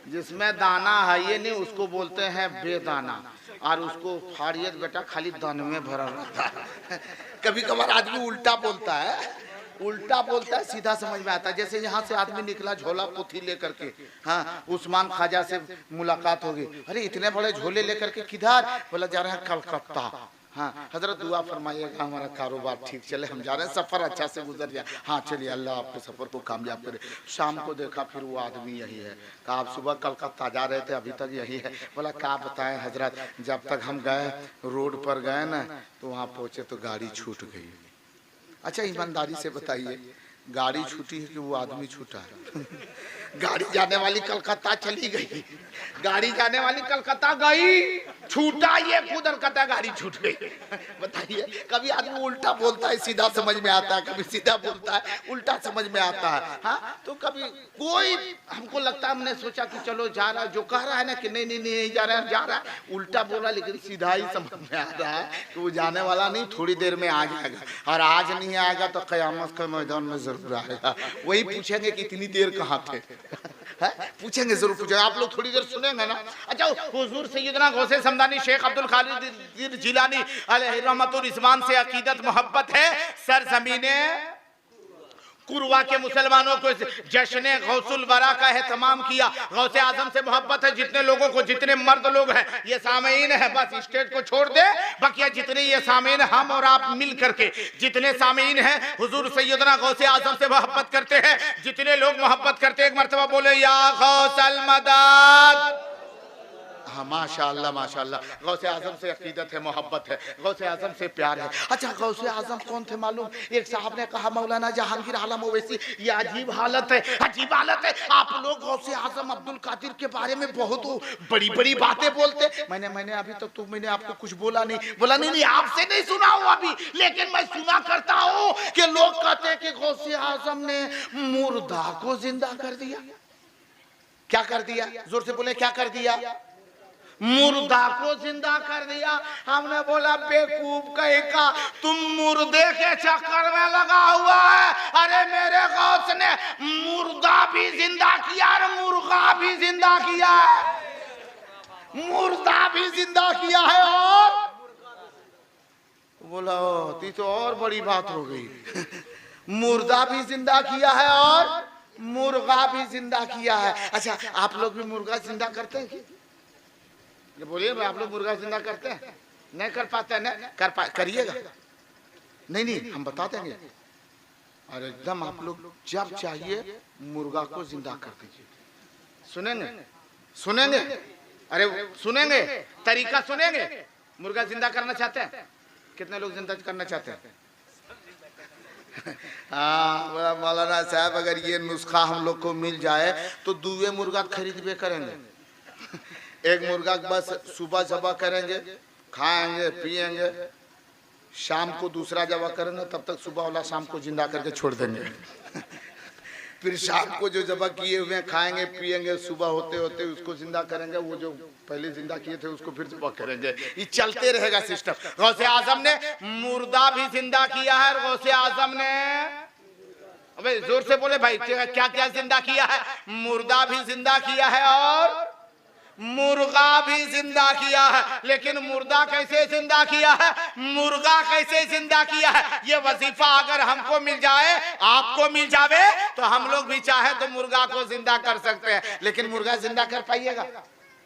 जिसमें दाना है ये नहीं उसको बोलते हैं बेदाना। और उसको फाड़ियत बेटा खाली दाने में भरा रहता है। कभी कभार आदमी उल्टा बोलता है, उल्टा बोलता है सीधा समझ में आता है। जैसे यहाँ से आदमी निकला झोला पोथी लेकर के, हाँ उस्मान ख्वाजा से मुलाकात होगी, अरे इतने बड़े झोले लेकर के किधर? बोला जा रहे हैं कलकत्ता। हाँ हजरत दुआ फरमाइएगा हमारा कारोबार ठीक चले, हम जा रहे हैं, सफर अच्छा से गुजर जाए। हाँ चलिए अल्लाह आपके सफर को कामयाब करे। शाम को देखा फिर वो आदमी यही है। कहा आप सुबह कलकत्ता जा रहे थे अभी तक यही है? बोला क्या बताएं हजरत, जब तक हम गए रोड पर गए ना तो वहाँ पहुँचे तो गाड़ी छूट गई। अच्छा ईमानदारी से बताइए गाड़ी छूटी है कि वो आदमी छूटा है? गाड़ी जाने वाली कलकत्ता चली गई, गाड़ी जाने वाली कलकत्ता गई, छूटा ये खुद कलकत्ता गाड़ी छूट गई। बताइए कभी आदमी उल्टा बोलता है सीधा समझ में आता है, कभी सीधा बोलता है उल्टा समझ में आता है। हाँ तो कभी कोई हमको लगता है, हमने सोचा कि चलो जा रहा है, जो कह रहा है ना कि नहीं नहीं नहीं जा रहा है, जा रहा है, उल्टा बोला लेकिन सीधा ही समझ में आ रहा है कि वो जाने वाला नहीं, थोड़ी देर में आ जाएगा। और आज नहीं आएगा तो क़यामत के मैदान में जरूर आएगा। वही पूछेंगे कि इतनी देर कहाँ थे? पूछेंगे जरूर पूछेंगे। आप लोग थोड़ी देर सुनेंगे ना। अच्छा हुजूर सैयदना गौसे समदानी शेख अब्दुल खालिद जिलानी अलैहि रहमतुर रिजवान से अकीदत मोहब्बत है। सरजमीने कुरवा के मुसलमानों को जश्न गौसुल वरा का एहतमाम किया। गौसे आजम से मोहब्बत है जितने लोगों को, जितने मर्द लोग हैं ये सामीन है, बस स्टेज को छोड़ दे बाकी जितने ये सामीन हम और आप मिल करके जितने सामीन हैं हुजूर सैयदना गौसे आजम से मोहब्बत करते हैं। जितने लोग मोहब्बत करते हैं एक मर्तबा बोले या गौसल मदद। हाँ माशाअल्लाह माशाअल्लाह। गौसे आजम से अकीदत है, मोहब्बत है, गौसे आजम से प्यार है। अच्छा गौसे आजम कौन थे मालूम? एक साहब ने कहा मौलाना जहांगीर आलम ओवैसी, ये अजीब हालत है, अजीब हालत है। आप लोग गौसे आजम अब्दुल कादिर के बारे में बहुत बड़ी बड़ी बातें बोलते। मैंने अभी तक तो मैंने आपको कुछ बोला नहीं। बोला नहीं आपसे नहीं सुना हूँ अभी, लेकिन मैं सुना करता हूँ कि लोग कहते हैं कि गौसे आजम ने मुर्दा को जिंदा कर दिया। क्या कर दिया? जोर से बोले क्या कर दिया? मुर्दा को जिंदा कर दिया। हमने बोला बेवकूफ कहीं का, तुम मुर्दे के चक्कर में लगा हुआ है। अरे मेरे गौस ने मुर्दा भी जिंदा किया और मुर्गा भी जिंदा किया है, मुर्दा भी जिंदा किया है। और बोला ती तो और बड़ी बात हो गई। मुर्दा भी जिंदा किया है और मुर्गा भी जिंदा किया है। अच्छा आप लोग भी मुर्गा जिंदा करते हैं? ये बोलिए आप लोग मुर्गा जिंदा करते हैं? नहीं कर पाते हैं? करिएगा। नहीं हम बता देंगे। और एकदम आप लोग जब चाहिए मुर्गा को जिंदा कर दीजिए। सुनेंगे? सुनेंगे? अरे सुनेंगे, तरीका सुनेंगे। मुर्गा जिंदा करना चाहते हैं? कितने लोग जिंदा करना चाहते हैं? हाँ मौलाना साहब, अगर ये नुस्खा हम लोग को मिल जाए तो दूसरे मुर्गा खरीदबे करेंगे। एक मुर्गा बस सुबह जबा करेंगे, खाएंगे पिएंगे, शाम को दूसरा जबा करेंगे, तब तक सुबह वाला शाम को जिंदा करके छोड़ देंगे। फिर शाम को जो जबा किए हुए खाएंगे पिएंगे, सुबह होते होते उसको जिंदा करेंगे, वो जो पहले जिंदा किए थे उसको फिर जबा करेंगे। ये चलते रहेगा सिस्टम। गौसे आजम ने मुर्दा भी जिंदा किया है, गौसे आजम ने, अबे जोर से बोले भाई, क्या क्या जिंदा किया है? मुर्दा भी जिंदा किया है और मुर्गा भी जिंदा किया है। लेकिन मुर्दा कैसे जिंदा किया है, मुर्गा कैसे जिंदा किया है, ये वजीफा अगर हमको मिल जाए, आपको मिल जावे, तो हम लोग भी चाहे तो मुर्गा को जिंदा कर सकते हैं। लेकिन मुर्गा जिंदा कर पाइएगा?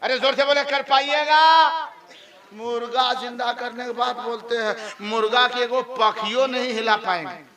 अरे जोर से बोले, कर पाइएगा? मुर्गा जिंदा करने के बाद बोलते हैं मुर्गा के वो पखियों नहीं हिला पाएंगे।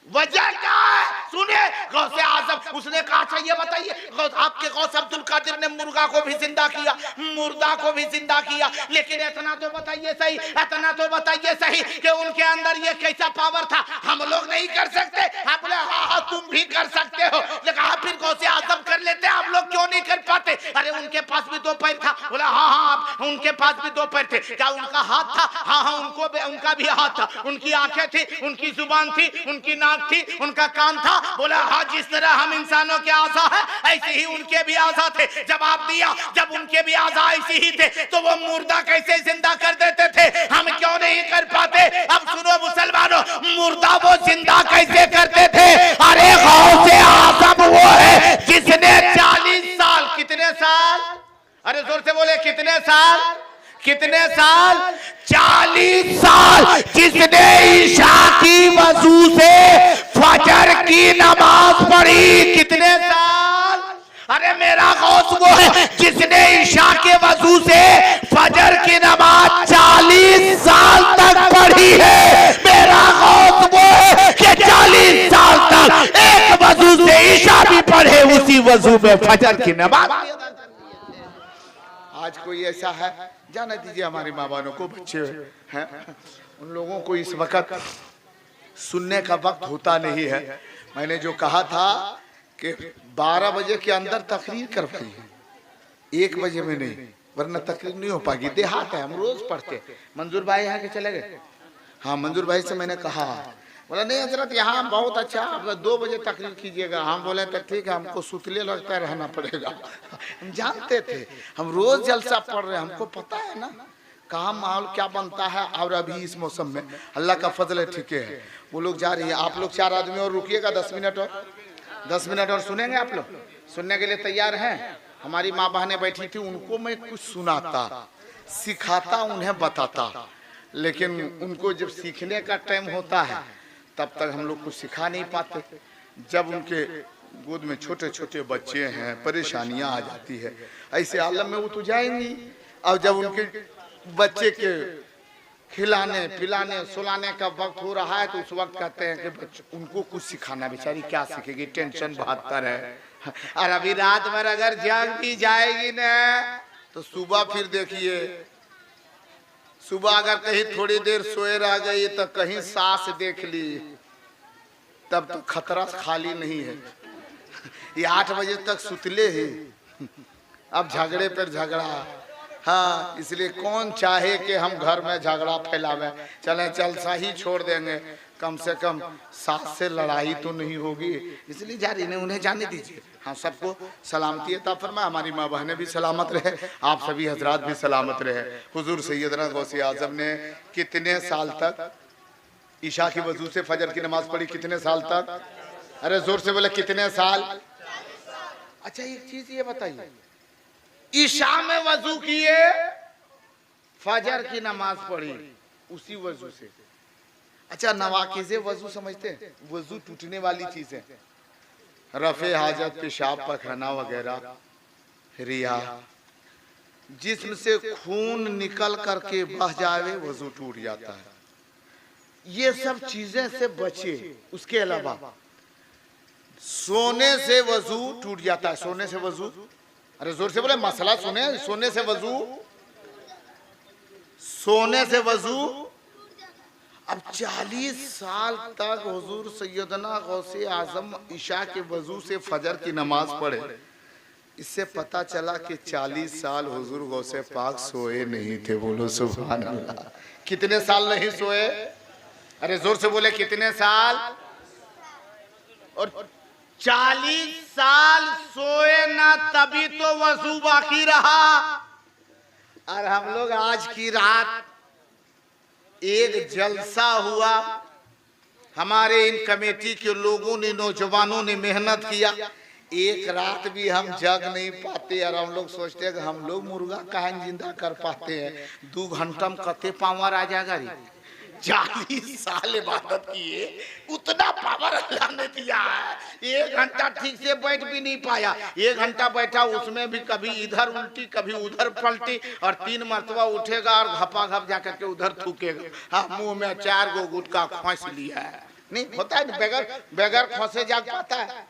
वजह क्या है? सुने, गौसे आजम उसने कहा था, ये बताइए, आपके गौस अब्दुल कादिर ने मुर्गा को भी जिंदा किया, मुर्दा को भी जिंदा किया, लेकिन इतना तो बताइए सही, इतना तो बताइए सही कि उनके अंदर ये कैसा पावर था, हम लोग नहीं कर सकते? आप बोले हाँ हाँ तुम भी कर सकते हो। लेकिन हाँ फिर गौसे आजम कर लेते, आप लोग क्यों नहीं कर पाते? अरे उनके पास भी 2 पैर था। बोला हाँ हाँ उनके पास भी 2 पैर थे। क्या उनका हाथ था? हाँ हाँ उनका भी हाथ था। उनकी आंखें थी, उनकी जुबान थी, उनकी थी, उनका कान था। बोला हाँ, जिस तरह हम इंसानों के आज़ा है ऐसे ही उनके भी आज़ा थे। जवाब दिया, जब उनके भी आज़ा ऐसे ही थे तो वो मुर्दा कैसे जिंदा कर देते थे, हम क्यों नहीं कर पाते? अब सुनो मुसलमानों, मुर्दा वो जिंदा कैसे करते थे? अरे गौसे आज़म वो है जिसने 40 साल, कितने साल? अरे जोर से बोले, कितने साल? कितने साल? 40 साल, जिसने ईशा की वजू से फजर की नमाज पढ़ी। कितने साल? अरे मेरा गौस वो है जिसने ईशा के वजू से फजर की नमाज 40 साल तक पढ़ी है। मेरा गौस वो है कि 40 साल तक एक वजू से ईशा भी पढ़े, उसी वजू में फजर की नमाज। आज कोई ऐसा है, जाने दीजिए, हमारी माँ बहनों को बच्चे हैं, उन लोगों को इस वक्त सुनने का वक्त होता नहीं है। मैंने जो कहा था कि 12 बजे के अंदर तकरीर करवाई है, 1 बजे में नहीं, वरना तकरीर नहीं हो पाएगी। देहात है, हम रोज पढ़ते। मंजूर भाई यहाँ के चले गए? हाँ, मंजूर भाई से मैंने कहा, बोला नहीं हजरत यहाँ बहुत अच्छा, आप 2 बजे तकरीर कीजिएगा। हम बोले तो ठीक है, हमको सुतले लगता रहना पड़ेगा। हम जानते थे, हम रोज जलसा पढ़ रहे हैं, हमको पता है ना कहाँ माहौल क्या बनता है। और अभी इस मौसम में अल्लाह का फजल है, ठीक है, वो लोग जा रही है। आप लोग 4 आदमी और रुकिएगा, 10 मिनट और, 10 मिनट और सुनेंगे। आप लोग सुनने के लिए तैयार हैं? हमारी माँ बहनें बैठी थी, उनको मैं कुछ सुनाता, सिखाता, उन्हें बताता, लेकिन उनको जब सीखने का टाइम होता है तब तक हम लोग कुछ सिखा नहीं पाते। जब उनके गोद में छोटे छोटे बच्चे हैं, परेशानियां आ जाती है, ऐसे आलम में वो तो जाएंगी। और जब उनके बच्चे के खिलाने पिलाने सुलाने का वक्त हो रहा है तो उस वक्त कहते हैं कि उनको कुछ सिखाना। बेचारी क्या सीखेगी, टेंशन 72 है। और अभी रात भर अगर जाग भी जाएगी ना तो सुबह फिर देखिए, सुबह अगर कहीं थोड़ी देर सोए रह गई तो कहीं सांस देख ली, तब तो खतरा खाली नहीं है। ये 8 बजे तक सुतले ही, अब झगड़े पर झगड़ा। हाँ, इसलिए कौन चाहे कि हम घर में झगड़ा फैलावे। चले जलसा ही छोड़ देंगे, कम से कम सास से लड़ाई तो नहीं होगी, इसलिए जारी नहीं, उन्हें जाने दीजिए। हाँ, सबको सलामती अता फरमाए, हमारी माँ बहनें भी सलामत रहे, आप सभी हजरात भी सलामत रहे। हुजूर सैयदना गौसे आजम ने कितने साल तक ईशा की वजू से फजर की नमाज पढ़ी? कितने साल तक? अरे जोर से बोले, कितने साल? अच्छा एक चीज ये बताइए, ईशा में वजू किए, फजर की नमाज पढ़ी उसी वजू से। अच्छा, नवाकिज़े वजू समझते हैं? वजू टूटने वाली चीजें, रफे हाजत, पेशाब, पखाना वगैरह, रिया, जिस्म से खून निकल करके बह जावे वजू टूट जाता है। ये सब चीजें से बचे। उसके अलावा सोने से वजू टूट जाता है। सोने से वजू अरे जोर से बोले, मसला सुने। सोने से वजू, सोने से वजू। अब 40 साल तक हुजूर सैयदना गौसे आजम ईशा के वजू से फजर की नमाज पढ़े। इससे पता चला कि 40 साल हुजूर गौसे पाक सोए नहीं थे। बोलो सुभान अल्लाह। कितने साल नहीं सोए? अरे जोर से बोले, कितने साल? और 40 साल सोए ना, तभी तो वजू बाकी रहा। और हम लोग आज की रात एक जलसा हुआ, हमारे इन कमेटी के लोगों ने, नौजवानों ने मेहनत किया। एक रात भी हम जग नहीं पाते और हम लोग सोचते हैं कि हम लोग मुर्गा काहे जिंदा कर पाते हैं। 2 घंटा में कते पावर आ जाएगा रे। 40 साल इबादत किए, उतना पावर अल्लाह ने दिया है। 1 घंटा ठीक से बैठ भी नहीं पाया। 1 घंटा बैठा, उसमें भी कभी इधर उल्टी कभी उधर पलटी, और 3 मरतबा उठेगा और घपा घप जाकर के उधर थूकेगा। हाँ, मुंह में 4 गो गुटखा खोस लिया है। नहीं होता है, बगैर खोसे जाग पाता है।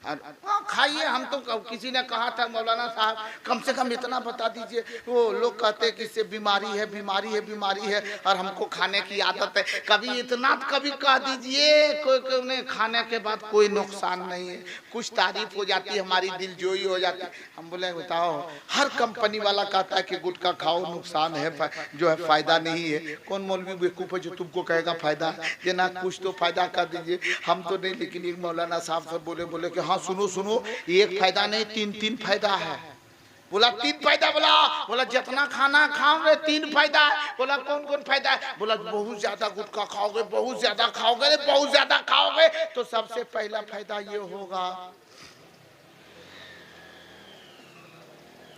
खाइए। हम तो किसी ने कहा था, मौलाना साहब कम से कम इतना बता दीजिए। वो लोग कहते हैं कि इससे बीमारी है, बीमारी है, बीमारी है, और हमको खाने की आदत है। कभी इतना कभी कह दीजिए कोई ने खाने के बाद कोई नुकसान नहीं है। कुछ तारीफ हो जाती है, हमारी दिलजोई हो जाती है। हम बोले बताओ, हर कंपनी वाला कहता है कि गुटखा खाओ, नुकसान है, जो है फायदा नहीं है। कौन मौलवी बेवकूफ है जो तुमको कहेगा फायदा है? ना कुछ तो फायदा कर दीजिए। हम तो नहीं, लेकिन एक मौलाना साहब सब बोले कि हाँ सुनो सुनो, एक फायदा नहीं 3 फायदा है। बोला 3 फायदा? बोला जितना खाना खाओगे 3 फायदा है। बोला कौन कौन फायदा है? बोला बहुत ज्यादा गुटखा खाओगे, बहुत ज्यादा खाओगे, बहुत ज्यादा खाओगे तो सबसे पहला फायदा ये होगा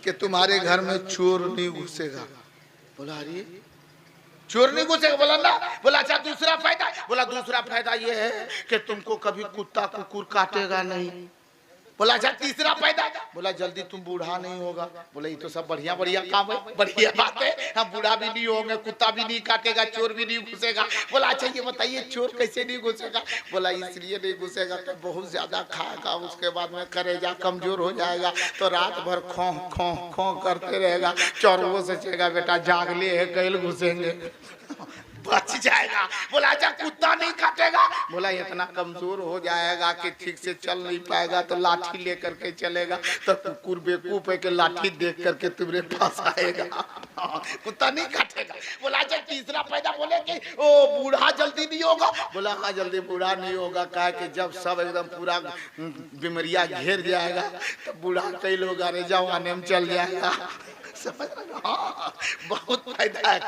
कि तुम्हारे घर में चोर नहीं घुसेगा। बोला अरे चोर नहीं घुसेगा? बोला ना। बोला अच्छा दूसरा फायदा? बोला दूसरा फायदा ये है कि तुमको कभी कुत्ता कुकुर काटेगा नहीं। बोला अच्छा तीसरा फायदा? बोला जल्दी तुम बूढ़ा नहीं होगा। बोला ये तो सब बढ़िया बढ़िया काम है, बढ़िया बात है। हम बूढ़ा भी नहीं होंगे, कुत्ता भी नहीं काटेगा, चोर भी नहीं घुसेगा। बोला अच्छा ये बताइए चोर कैसे नहीं घुसेगा? बोला इसलिए नहीं घुसेगा कि बहुत ज्यादा खाएगा, उसके बाद में करेजा कमजोर हो जाएगा, तो रात भर खो खो खो करते रहेगा। चोरों से सोचेगा बेटा जागले है, कैल घुसेंगे, बच जाएगा। बोला अच्छा कुत्ता नहीं काटेगा? बोला इतना कमजोर हो जाएगा कि ठीक से चल नहीं पाएगा, तो लाठी लेकर के चलेगा, तो कुकुर बेवकूफ है कि लाठी देख करके तुम्हारे पास आएगा, कुत्ता नहीं काटेगा। बोला अच्छा तीसरा फायदा? बोले कि ओ बूढ़ा जल्दी नहीं होगा। बोला हाँ जल्दी बूढ़ा नहीं होगा, कहा कि जब सब एकदम पूरा बीमारियां घेर जाएगा तो बूढ़ा कई लोग अरे जवाने में चल जाएगा। समझ रहे? हाँ, बहुत फायदा है।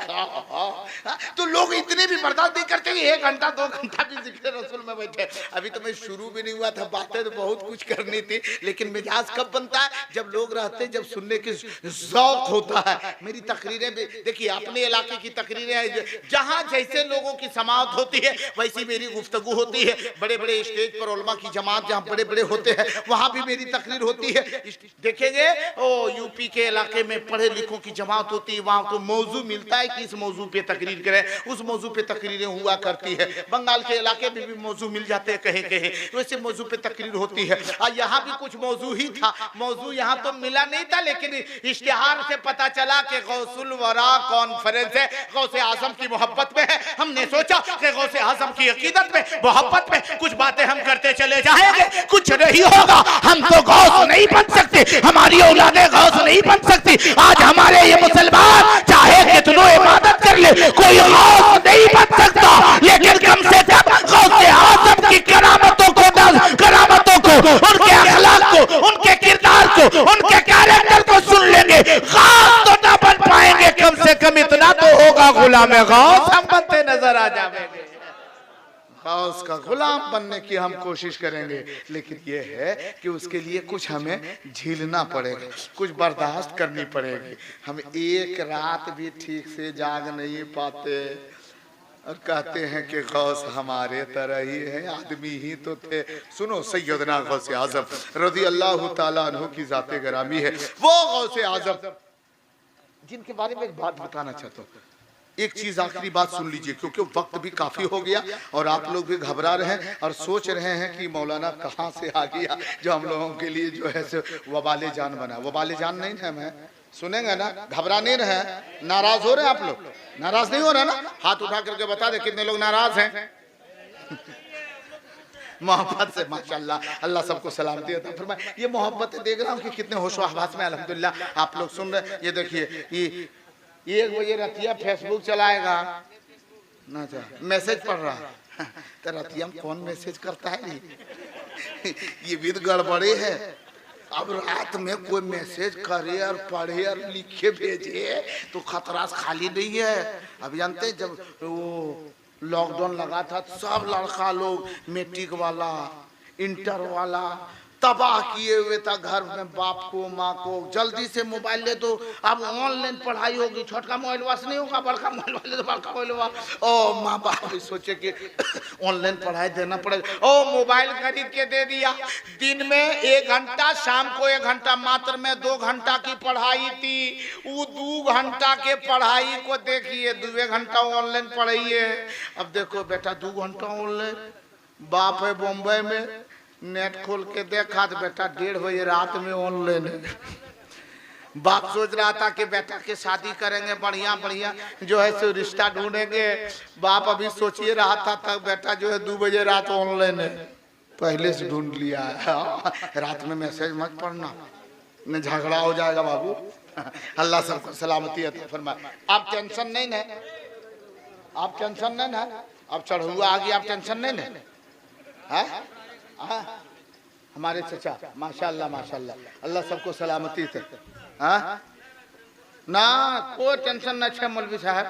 तो लोग इतने भी बर्दाश्त नहीं करते कि 1 घंटा 2 घंटा भी जिक्र रसूल में बैठे। अभी तो मैं शुरू भी नहीं हुआ था, बातें तो बहुत कुछ करनी थी, लेकिन मिजाज कब बनता है? जब लोग रहते, जब सुनने की शौक होता है। मेरी तकरीरें देखिए, अपने इलाके की तकरीरें, जहाँ जैसे लोगों की समाअत होती है वैसी मेरी गुफ्तगू होती है। बड़े बड़े स्टेज पर उलमा की जमात जहाँ बड़े बड़े होते हैं वहाँ भी मेरी तकरीर होती है। देखेंगे ओ यूपी के इलाके में पढ़े लिखों की जमात होती है, वहाँ को मौजू मिलता है कि इस मौजू पे तकरीर करें, उस मौजू पे तकरीरें हुआ करती है। बंगाल के इलाके में भी मौजू मिल जाते हैं कहे कहे, वैसे मौजू पे तकरीर होती है। और यहाँ भी कुछ मौजू ही था। मौजू यहाँ तो मिला नहीं था, लेकिन इश्तिहार से पता चला कि गौसुल वरा कॉन्फ्रेंस है, गौसे आजम की मोहब्बत में है। हमने सोचा कि गौसे आजम की अकीदत में, मोहब्बत में कुछ बातें हम करते चले जाएंगे, कुछ नहीं होगा। हम तो गौस नहीं बन सकते, हमारी औलादे गौस नहीं बन सकती। आज हमारे ये मुसलमान चाहे कितनों इबादत कर ले, कोई गौस नहीं बन सकता, लेकिन कम से कम गौसे आजम की करामतों को, उनके अखलाक को, उनके किरदार को, उनके कैरेक्टर को सुन लेंगे। गौस तो ना बन पाएंगे, कम से कम इतना तो होगा, गुलाम गौस हम बनते नजर आ जाएंगे। गौस का गुलाम बनने की हम कोशिश करेंगे, लेकिन ये है कि उसके लिए कुछ हमें झेलना पड़ेगा, कुछ बर्दाश्त करनी पड़ेगी। हम एक रात भी ठीक से जाग नहीं पाते और कहते हैं कि गौस हमारे तरह ही है, आदमी ही तो थे। सुनो, सैयदना गौस आजम रज़ी अल्लाह ताला अन्हु की ज़ाते गरामी है, वो गौस आजम जिनके बारे में एक बात बताना चाहता हूँ। एक चीज आखिरी बात सुन लीजिए, क्योंकि वक्त भी काफी हो गया और आप लोग भी घबरा रहे हैं और सोच रहे हैं कि मौलाना कहाँ से आ गया जो हम लोगों के लिए जो है सो वबाले जान बना। वबाले जान नहीं है, मैं सुनेंगे ना, घबरा नहीं रहे हैं। नाराज हो रहे हैं आप लोग? नाराज नहीं हो रहे ना? हाथ उठा करके बता दे कितने लोग नाराज हैं। मोहब्बत से माशाल्लाह, अल्लाह सबको सलामती अता फरमाए। ये मोहब्बत देख रहा हूँ कि कितने होशो आवाज में अल्हम्दुलिल्लाह आप लोग सुन रहे। ये देखिए, ये 1 बजे रतिया फेसबुक चलाएगा ना, मैसेज पढ़ रहा तो रतिया में कौन मैसेज करता है? ये भी तो गड़बड़े है। अब रात में कोई मैसेज करे और पढ़े और लिखे भेजे तो खतरा खाली नहीं है। अब जानते जब वो लॉकडाउन लगा था सब लड़का लोग मैट्रिक वाला, इंटर वाला तबाह किए हुए था घर में, बाप को माँ को जल्दी से मोबाइल ले दो, अब ऑनलाइन पढ़ाई होगी। छोटका मोबाइल वास नहीं होगा, बड़का मोबाइल वाले तो बड़का मोबाइल हुआ। ओ माँ बाप भी सोचे कि ऑनलाइन पढ़ाई देना पड़ेगा, ओ मोबाइल खरीद के दे दिया। दिन में 1 घंटा, शाम को 1 घंटा, मात्र में 2 घंटा की पढ़ाई थी। वो 2 घंटा के पढ़ाई को देखिए 2 घंटा ऑनलाइन पढ़ाइए। अब देखो बेटा 2 घंटा ऑनलाइन, बाप है बॉम्बे में, नेट खोल के देखा तो बेटा 1:30 बजे रात में ऑनलाइन है। बाप सोच रहा था कि बेटा के शादी करेंगे, बढ़िया बढ़िया जो है सो रिश्ता ढूंढेंगे। बाप अभी सोचिए रहा था तब बेटा जो है 2 बजे रात ऑनलाइन है, पहले से ढूंढ लिया है। रात में मैसेज मत पढ़ना, न झगड़ा हो जाएगा बाबू। अल्लाह सबको सलामती अता फरमाए। आप टेंशन नहीं ना, आप टेंशन नहीं ना, अब चढ़ुआ आ गया, आप टेंशन नहीं ना है? हमारे चचा माशाल्लाह माशाल्लाह, अल्लाह सबको सलामती थे। हाँ ना, कोई टेंशन न है मौलवी साहब।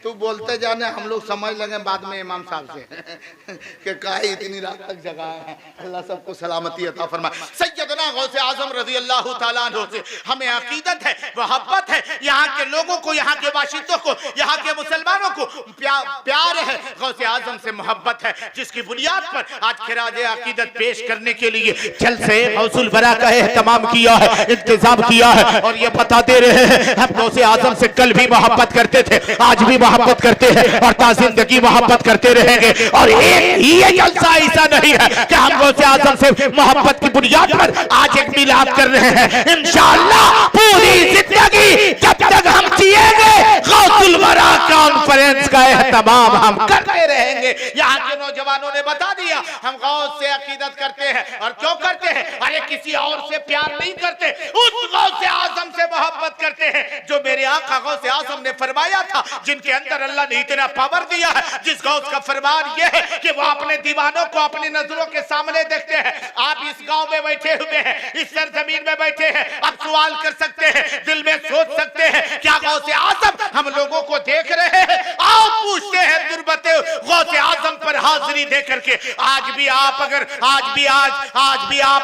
तू बोलते जाने, हम लोग समझ लगे बाद में इमाम साहब से कि काहे इतनी रात तक जगा है। अल्लाह सबको सलामती अता फरमाए। सैयदना गौसे आजम रज़ी अल्लाह तआला अन्हु से हमें अकीदत है, मोहब्बत है, यहाँ के लोगों को, यहाँ के बाशिंदों को, यहाँ के मुसलमानों को प्यार है। गौसे आजम से मोहब्बत है, जिसकी बुनियाद पर आज खिराज अकीदत पेश करने के लिए जलसे गौसुल बरा का एहतमाम किया है, इंतजाम किया है। और ये बताते रहे हैं हम गौसे आजम से कल भी मोहब्बत करते थे, आज भी मोहब्बत करते हैं और ताज़िंदगी मोहब्बत करते रहेंगे। और एक ये जलसा ऐसा नहीं है कि हम गौसे आजम से मोहब्बत की बुनियाद पर आज एक मिलाद कर रहे हैं। इंशाअल्लाह पूरी जिंदगी जब तक हम जिएंगे गौसुल बरा कॉन्फ्रेंस का एहतमाम हम करते रहेंगे। यहाँ के नौजवानों ने बता दिया हम गौस से अकीदत करते हैं। और क्यों करते हैं? अरे किसी और से प्यार नहीं करते, उस गौसे आजम से मोहब्बत करते हैं जो मेरे आका गौसे आजम ने फरमाया था, जिनके अंदर अल्लाह ने इतना पावर दिया है। जिस गौस का फरमान यह है कि वो अपने दीवानों को अपनी नजरों के सामने देखते हैं। आप इस गांव में बैठे हुए हैं, इस सरजमीन में बैठे हैं, आप सवाल कर सकते हैं, दिल में सोच सकते हैं, क्या गौसे आजम हम लोगों को देख रहे हैं? आओ पूछते हैं तुरबते गौसे आजम पर हाजिरी दे करके। आज भी आप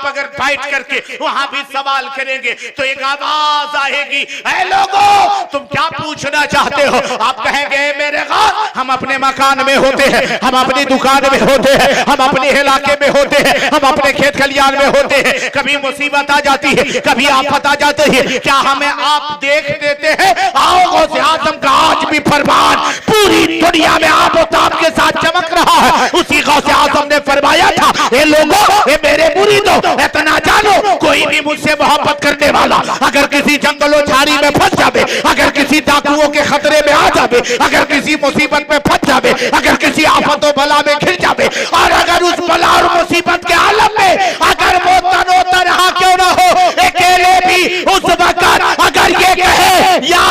अगर बैठ करके वहां भी सवाल करेंगे तो एक आवाज आएगी, ऐ लोगों तुम क्या पूछना चाहते हो? आप कहेंगे मेरे गौस हम अपने मकान में होते हैं, हम अपनी दुकान में होते हैं, हम अपने इलाके में होते हैं, हम अपने खेत खलियान में होते हैं। कभी मुसीबत आ जाती है, कभी आफत आ जाती है, क्या हमें आप देख देते हैं? आओ गौसे आजम का आज भी फरमान पूरी दुनिया में आप के साथ चमक रहा है। उसी गौसे आजम ने फरमाया था, ये लोगों, ये मेरे मुरीदों, इतना जानो कोई भी मुझसे मोहब्बत करने वाला अगर किसी जंगलों झाड़ी में फंस जावे, अगर किसी डाकुओं के खतरे में आ जावे, अगर किसी मुसीबत में फंस जावे, अगर किसी आफतों बला में घिर जावे, और अगर उस बला और मुसीबत के आलम में अगर वो तनो रहा क्यों ना हो, अकेले भी उस वक्त अगर ये कहे या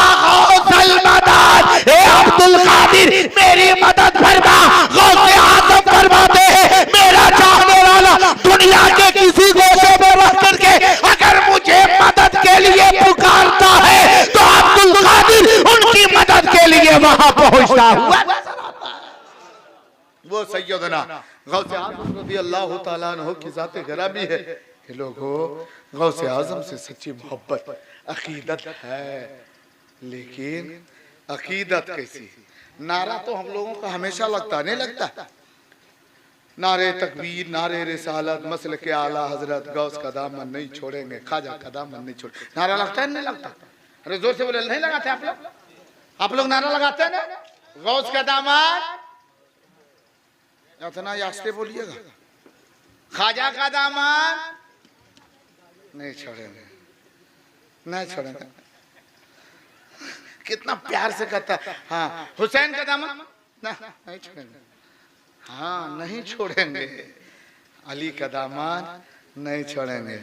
गौसल मदद, ए अब्दुल कादिर मेरी मदद फरमा, गौसे आजम फरमाते हैं मेरा चाहने वाला दुनिया के किसी गोशे में रह करके अगर मुझे मदद के लिए पुकारता है तो अब्दुल कादिर उनकी मदद के लिए वहां पहुंचता हुआ। वो सैयदना गौसे आजम रज़ी अल्लाह तआला अन्हु की ज़ात गिरामी है। लोगों गौसे आजम से सच्ची मोहब्बत अकीदत है, लेकिन अकीदत कैसी? नारा तो हम लोगों का हमेशा लगता नहीं लगता, नारे तकबीर, नारे रिसालत, मसल के आला हजरत, गौस का दामन नहीं छोड़ेंगे, खाजा का दामन नहीं छोड़ेंगे, नारा लगता है नहीं लगता? अरे जोर से बोले नहीं लगाते आप लोग? आप लोग नारा लगाते हैं ना, गौस का दामाद, इतना आस्ते बोलिएगा, ख्वाजा का दामाद, नहीं छोड़ेंगे, नहीं छोड़ेंगे। कितना प्यार से कहता है, हाँ हुसैन का दामाद नहीं छोड़ेंगे, हाँ नहीं छोड़ेंगे, अली का दामाद नहीं छोड़ेंगे,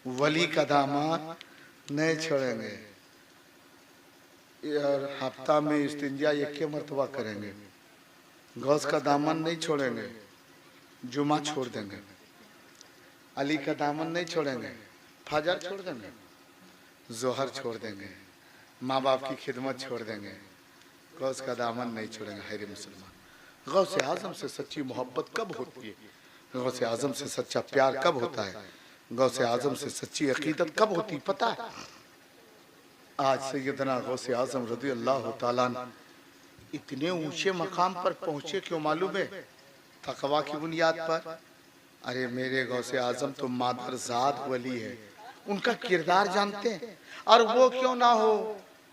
वली का दामाद नहीं छोड़ेंगे, और हफ्ता में इस्तिंजा एक मरतबा करेंगे, गौस का दामन नहीं छोड़ेंगे, जुमा छोड़ देंगे, अली का दामन नहीं छोड़ेंगे, फजर छोड़ देंगे, जोहर छोड़ देंगे, माँ बाप की खिदमत छोड़ देंगे, गौस का दामन नहीं छोड़ेंगे। हैरे मुसलमान, गौस आजम से सच्ची मोहब्बत कब होती है, गौस आजम से सच्चा प्यार कब होता है, गौस आजम से सच्ची अकीदत कब होती पता है? आज सैयदना गौस आजम रज़ी अल्लाह तआला इतने ऊंचे मकाम पर पहुंचे, क्यों मालूम है? तकवा की बुनियाद पर। अरे मेरे गौस आजम तो मादरजाद वली है, उनका किरदार जानते हैं, और वो क्यों ना हो,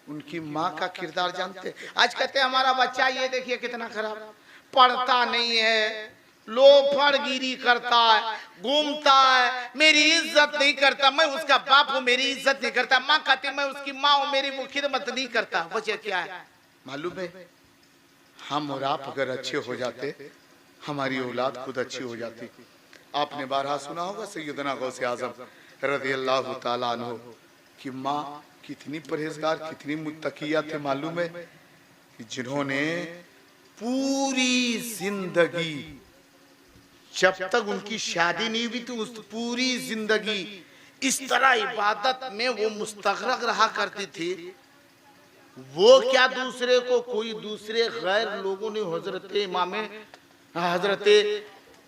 उनकी माँ का किरदार जानते हैं। आज कहते हैं हमारा बच्चा ये देखिए कितना खराब, पढ़ता नहीं है, लोफड़गिरी करता है, घूमता है, मेरी इज्जत नहीं करता, मैं उसका बाप हूँ मेरी इज्जत नहीं करता, माँ कहती मैं उसकी माँ हूँ मेरी वो खिदमत नहीं करता। वजह क्या है मालूम है? हम और आप अगर अच्छे हो जाते, हमारी औलाद खुद अच्छी हो जाती। आपने बारहा सुना होगा सैयदना गौस आजम रज़ी अल्लाह तआला अन्हु की माँ कितनी परहेजगार, कितनी मुत्तकिया थे मालूम है? कि जिन्होंने पूरी जिंदगी, जब तक उनकी शादी नहीं हुई थी, उस पूरी जिंदगी इस तरह इबादत में वो मुस्तगरक रहा करती थी। वो क्या दूसरे को, कोई दूसरे गैर लोगों ने हजरत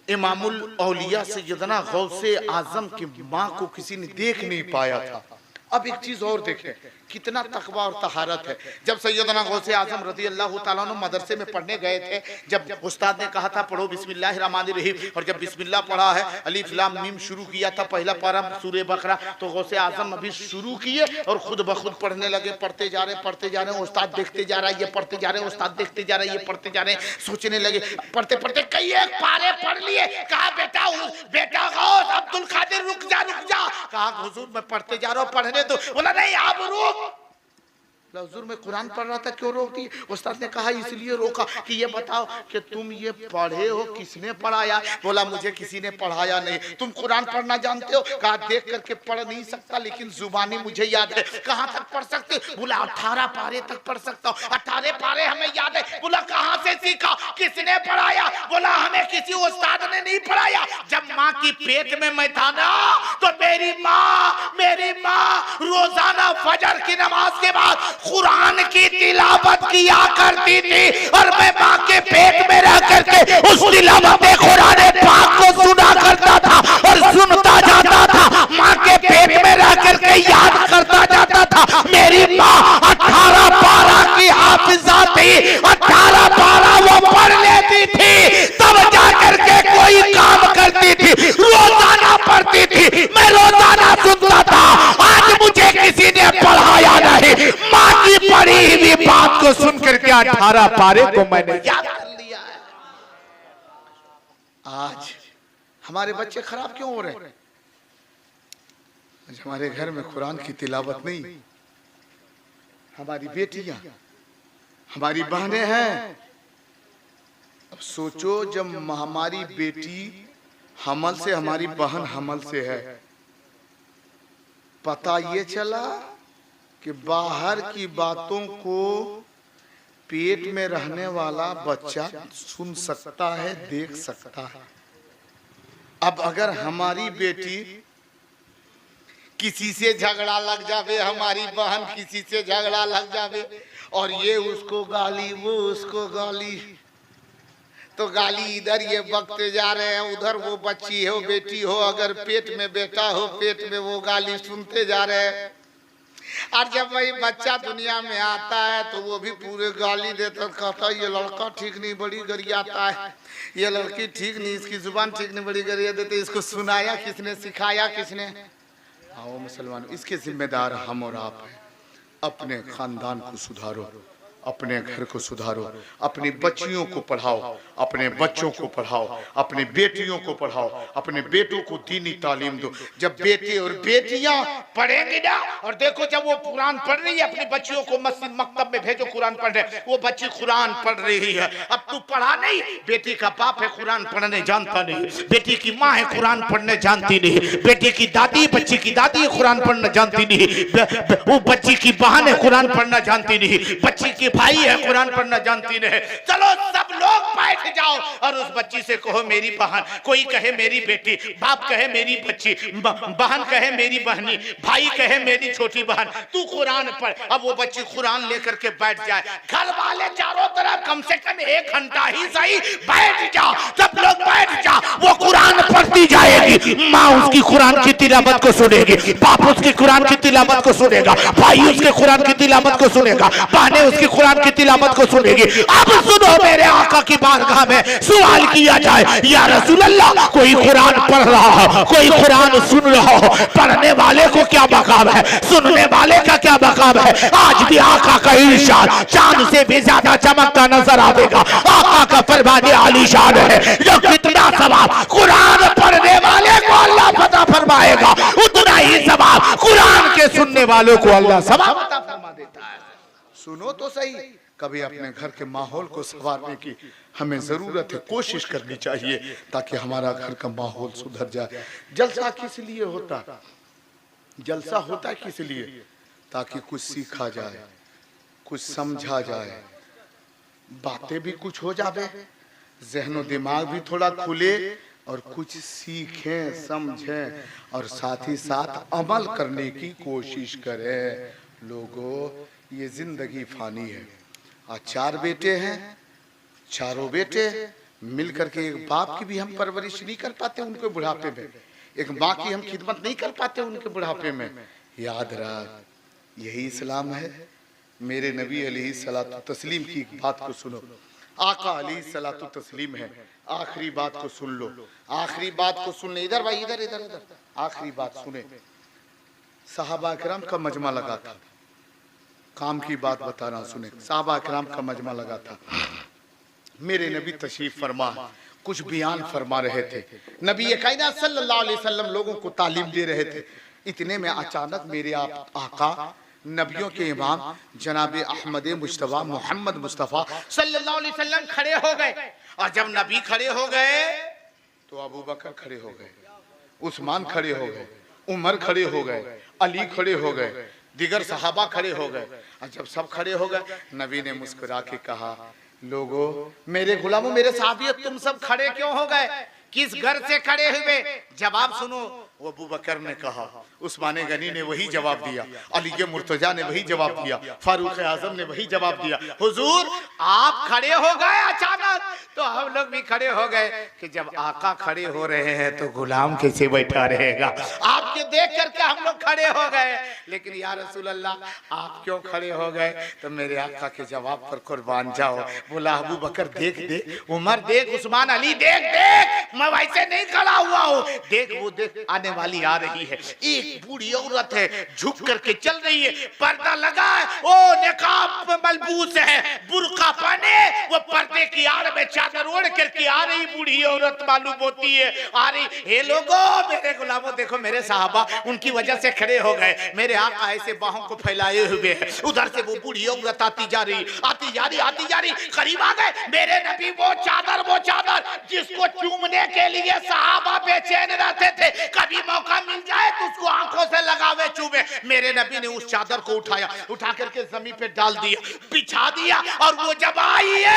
इमामुल औलिया सैयदना गौसे आजम की माँ को किसी ने देख नहीं पाया था। अब एक चीज और देखें, कितना तकवा और तहारत है। जब सैयदना गौसे आजम रज़ी अल्लाह तआला अन्हु मदरसे में पढ़ने गए थे, जब उस्ताद ने कहा था पढ़ो बिस्मिल्लाहिर रहमानिर रहीम, और जब बिस्मिल्लाह पढ़ा है, अलिफ लाम मीम शुरू किया था पहला पारा सूरह बकरा, तो गौसे आजम अभी शुरू किए और खुद ब खुद पढ़ने लगे। पढ़ते जा रहे, उस्ताद देखते जा रहा है, ये पढ़ते जा रहे हैं, उस्ताद देखते जा रहे हैं, ये पढ़ते जा रहे हैं। सोचने लगे, पढ़ते पढ़ते कई एक पारे पढ़ लिए। कहा बेटा गौस अब्दुल कादिर रुक जा। कहा हुजूर मैं पढ़ते जा रहा हूँ, पढ़ने दो। बोला नहीं आप रुक। हुजूर मैं कुरान पढ़ रहा था, क्यों रोकती? उस्ताद ने कहा इसलिए रोका कि ये बताओ कि तुम ये पढ़े हो, किसने पढ़ाया? बोला मुझे किसी ने पढ़ाया नहीं। तुम कुरान पढ़ना जानते हो? कहा देख करके पढ़ नहीं सकता, लेकिन जुबानी मुझे याद है। कहाँ तक पढ़ सकते? बोला 18 पारे तक पढ़ सकता हूँ। 18 पारे हमें याद है। बोला कहाँ से सीखा, किसने पढ़ाया? बोला हमें किसी उस्ताद ने नहीं पढ़ाया। जब माँ की पेट में मैं था ना, तो मेरी माँ रोजाना फजर की नमाज के बाद कुरान की तिलावत किया करती थी, और मैं माँ के पेट में रह करके उस तिलावत कुरान पाक को सुना करता था और सुनता जाता था। माँ के पेट में रह करके याद करता जाता था। मेरी माँ 18 पारा की हाफिजा थी, 18 पारा वो पढ़ लेती थी, तब जा करके कोई काम करती थी। रोजाना पढ़ती थी, मैं रोजाना सुनता था। आज मुझे किसी ने पढ़ाया नहीं, माँ की पढ़ी हुई बात को सुन करके 18 पारे को मैंने याद कर लिया है। आज हमारे बच्चे खराब क्यों हो रहे हैं? आज हमारे घर में कुरान की तिलावत नहीं। हमारी बेटियां, हमारी बहनें हैं। अब सोचो जब हमारी बेटी हमल से, हमारी बहन हमल से है, पता ये चला कि बाहर की बातों को पेट में रहने वाला बच्चा सुन सकता है, देख सकता है। अब अगर हमारी बेटी किसी से झगड़ा लग जावे, हमारी बहन किसी से झगड़ा लग जावे, और ये उसको गाली वो उसको गाली, तो गाली इधर ये बकते जा रहे हैं, उधर वो बच्ची हो बेटी हो, अगर पेट में बेटा हो पेट में वो गाली सुनते जा रहे हैं। और जब वही बच्चा दुनिया में आता है तो वो भी पूरे गाली देता, कहता ये लड़का ठीक नहीं, बड़ी गरियाता है, ये लड़की ठीक नहीं, इसकी जुबान ठीक नहीं, बड़ी गरिया देते। इसको सुनाया किसने, सिखाया किसने? आओ मुसलमान, इसके जिम्मेदार हम और आप हैं। अपने खानदान को सुधारो, अपने घर को सुधारो, अपनी बच्चियों को पढ़ाओ, अपने बच्चों को पढ़ाओ, अपने बेटियों को पढ़ाओ, अपने बेटों को दीनी तालीम दो। जब बेटे और बेटियां पढ़ेंगे ना, और देखो जब वो कुरान पढ़ रही है, अपनी बच्चियों को मस्जिद मकतब में भेजो कुरान पढ़ने, वो बच्ची कुरान पढ़ रही है। अब तू पढ़ा नहीं, बेटी का बाप है कुरान पढ़ने जानता नहीं, बेटी की माँ है कुरान पढ़ने जानती नहीं, बेटी की दादी बच्ची की दादी है कुरान पढ़ना जानती नहीं, वो बच्ची की बहन है कुरान पढ़ना जानती नहीं, बच्ची की भाई है कुरान पढ़ना जानती नहीं। चलो सब लोग बैठ जाओ और उस बच्ची से कहो मेरी बहन, कोई कहे मेरी बेटी, बाप कहे मेरी बच्ची, बहन कहे मेरी बहनी, भाई कहे मेरी छोटी बहन, तू कुरान पढ़। अब वो बच्ची कुरान लेकर के बैठ जाए, घर वाले चारों तरफ कम से कम 1 घंटा ही सही बैठ जाओ, सब लोग बैठ जाओ, वो कुरान पढ़ती जाएगी, माँ उसकी कुरान की तिलावत को सुनेगी, बाप उसकी कुरान की तिलावत को सुनेगा, भाई उसके कुरान की तिलावत को सुनेगा, बहनें उसकी कुरान की तिलावत को सुनेगी। अब सुनो मेरे आका की बारगाह में सवाल किया जाए, या रसूल अल्लाह, कोई कुरान पढ़ रहा हो, कोई कुरान सुन रहा हो, पढ़ने वाले को क्या मकाम है, सुनने वाले का क्या मकाम है। आज भी आका का इरशाद चांद से भी ज्यादा चमकता नजर आएगा। आका का फरमान आलीशान है, जो कितना सवाब कुरान पढ़ने वाले को अल्लाह पता फरमाएगा, उतना ही सवाब कुरान के सुनने वालों को अल्लाह सवाब पता फरमा देता है। सुनो तो सही, कभी अपने घर के माहौल को संवारने की हमें जरूरत है, कोशिश करनी चाहिए ताकि हमारा घर का माहौल सुधर जाए। जलसा किस लिए होता, जलसा होता किस लिए, ताकि कुछ सीखा जाए, कुछ समझा जाए, बातें भी कुछ हो जावे, जहनो दिमाग भी थोड़ा खुले और कुछ सीखें समझें और साथ ही साथ अमल करने की कोशिश करें। लोगों, ये जिंदगी फानी है। आज 4 बेटे हैं, चारों बेटे मिलकर के एक बाप की भी हम परवरिश नहीं कर पाते उनके बुढ़ापे में, एक माँ की हम खिदमत नहीं कर पाते उनके बुढ़ापे में। याद रख, यही इस्लाम है। मेरे नबी अलैहिस्सलातु तस्लीम की बात को सुनो, आका अलैहिस्सलातु तस्लीम है। आखिरी बात को सुन लो, आखिरी बात को सुन ले। इधर भाई, इधर इधर इधर, आखिरी बात सुने। सहाबा किराम का मजमा लगा था, काम की बात बता रहा हूं, सुने। सहाबा किराम का मजमा लगा था, मेरे नबी तशरीफ फरमा कुछ बयान फरमा रहे थे। नबी कायनात सल्लल्लाहु अलैहि वसल्लम लोगों को तालीम दे रहे थे। इतने में अचानक मेरे आका नबियों के इमाम जनाब अहमद मुस्तफा मोहम्मद मुस्तफा सल्लल्लाहु अलैहि वसल्लम खड़े हो गए। और जब नबी खड़े हो गए तो अबू बकर खड़े हो गए, उस्मान खड़े हो गए, उमर खड़े हो गए, अली खड़े हो गए, दिगर सहाबा खड़े हो गए। और जब सब खड़े हो गए, नबी ने मुस्कुरा के कहा, लोगों, मेरे गुलामों, मेरे साहबियों, तुम सब खड़े क्यों हो गए, किस घर से खड़े हुए? जवाब सुनो। वो अबू बकर ने कहा, उस्मान गनी ने वही जवाब दिया, अली के मुर्तजा ने वही जवाब दिया, फारूक आजम ने वही जवाब दिया। हुजूर, आप खड़े हो गए अचानक, तो हम लोग भी खड़े हो गए कि जब आका खड़े हो रहे हैं तो गुलाम कैसे बैठा रहेगा। आपके देख करके हम लोग खड़े हो गए। लेकिन या रसूल अल्लाह, आप क्यों खड़े हो गए? तो मेरे आका के जवाब पर कुर्बान जाओ। बोला, अबू बकर देख देख, उमर देख, उस्मान अली देख देख, मैं वैसे नहीं खड़ा हुआ हूँ, देख वो देख, आने वाली आ रही है। एक बूढ़ी औरत है, झुक करके चल रही है, पर्दा लगा है, ओ निकाब मलबूस है, बुर्का पहने, वो पर्दे की आड़ में चादर ओढ़ करके आ रही बूढ़ी औरत मालूम होती है। आ रही, हे लोगों, मेरे गुलामों, देखो मेरे साहबा उनकी वजह से खड़े हो गए। मेरे आका ऐसे बाहों को फैलाए हुए हैं। उधर से वो बूढ़ी औरत आती जा रही, आती जा रही, आती जा रही, करीब आ गए। मेरे नबी वो चादर जिसको चूमने के लिए साहबा बेचैन रहते थे, कभी मौका मिल जाए तो उसको आंखों से लगावे चूमे। मेरे नबी ने उस चादर को उठाया, उठा करके जमीन पे डाल दिया, बिछा दिया, और वो जब आइए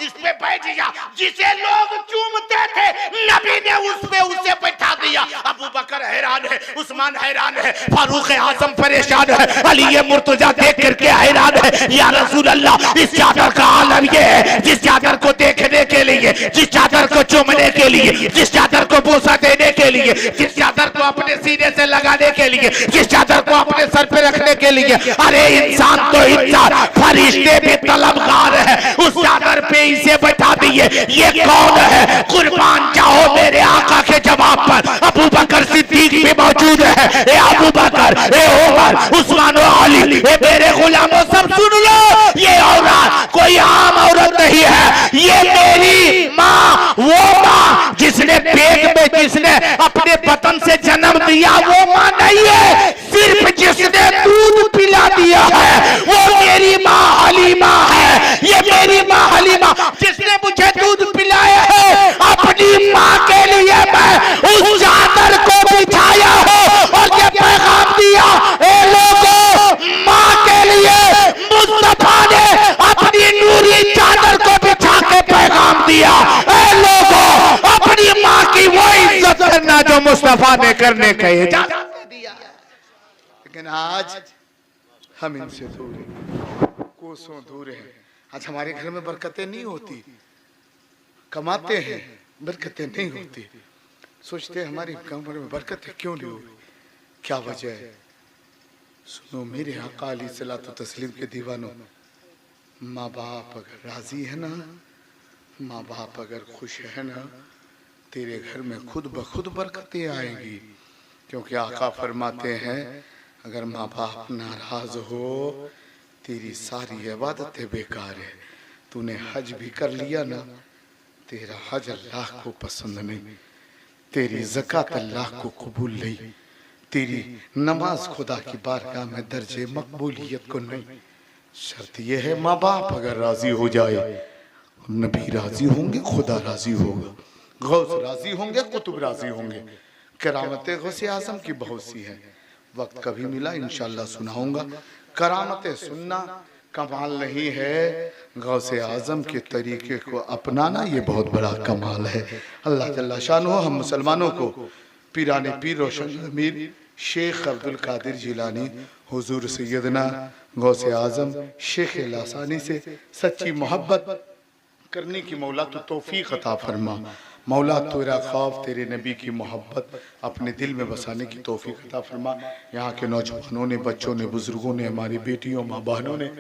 इस पे बैठ जा, जिसे लोग चूमते थे, नबी ने उस पे उसे बैठा दिया। अबू बकर हैरान है, उस्मान हैरान है, फारूक आजम परेशान है, अली मुर्तजा देख करके हैरान है। या रसूल अल्लाह, इस चादर का आलम ये है, जिस चादर को देखने के लिए, जिस चादर को चूमने के लिए, जिस चादर को बोसा देने के लिए, जिस चादर को अपने सीने से लगाने के लिए, जिस चादर को अपने सर पे रखने के लिए, अरे इंसान तो इंसान, फरिश्ते भी तलबगार है, उस चादर पे इसे बैठा दिए। ये कौन है? कुर्बान जाओ मेरे आका के जवाब पर। अबू बकर बकर सिद्दीक भी मौजूद है, ए अबू बकर, ए उमर, उस्मान और अली, ए मेरे गुलामों सब सुन लो, ये औरत कोई आम औरत नहीं है, ये मेरी माँ, वो माँ जिसने पेट में जिसने अपने बतन से जन्म दिया वो माँ नहीं है, सिर्फ जिसने दूध पिला दिया है वो मेरी माँ हलीमा है। ये मेरी माँ हलीमा जिसने मुझे दूध पिलाया है, अपनी माँ के लिए मैं उस चादर को बिछाया हो और ये पैगाम दिया, ए लोगों, माँ के लिए मुस्तफा ने अपनी नूरी चादर को बिछा के पैगाम दिया। ए लोगों, अपनी माँ की वो इज्जत करना जो मुस्तफा ने करने का इजाजत दिया। लेकिन आज हम इनसे दूर हैं, कोसों दूर हैं। आज हमारे घर में बरकतें नहीं होती, कमाते हैं बरकतें नहीं होती। सोचते हैं हमारी कमर में बरकतें क्यों नहीं होती, क्या वजह है? सुनो मेरे आका अलैहिस्सलातु तस्लीम के दीवानों, माँ बाप अगर राजी है ना, माँ बाप अगर खुश है ना, तेरे घर में खुद ब खुद बरकतें आएंगी। क्योंकि आका फरमाते हैं अगर माँ बाप नाराज हो तेरी सारी इबादतें बेकार है। तूने हज भी कर लिया ना, तेरा हज अल्लाह को पसंद नहीं, तेरी ज़कात अल्लाह को कबूल नहीं, तेरी नमाज खुदा की बारगाह में दर्जे मकबूलियत को नहीं। शर्त यह है माँ बाप अगर राजी हो जाए, नबी राजी होंगे, खुदा राजी होगा, गौस राजी होंगे, कुतुब राजी होंगे। करामतें गौसे आजम की बहुत सी है, वक्त कभी मिला इंशाल्लाह सुनाऊंगा। करामतें सुनना कमाल नहीं है, गौसे आजम के तरीके को अपनाना ये बहुत बड़ा कमाल है। अल्लाह जल्ला शानो हम मुसलमानों को पीराने पीर रोशन अमीर शेख अब्दुल कादिर जिलानी हुजूर सैयदना गौसे आजम शेख लासानी से सच्ची मोहब्बत करने की मौला तो तौफीक अता फरमा। मौला तेरा खौफ, तेरे नबी की मोहब्बत अपने दिल में बसाने की तौफीक अता फरमा। यहाँ के नौजवानों ने, बच्चों ने, बुजुर्गों ने, हमारी बेटियों माँ बहनों ने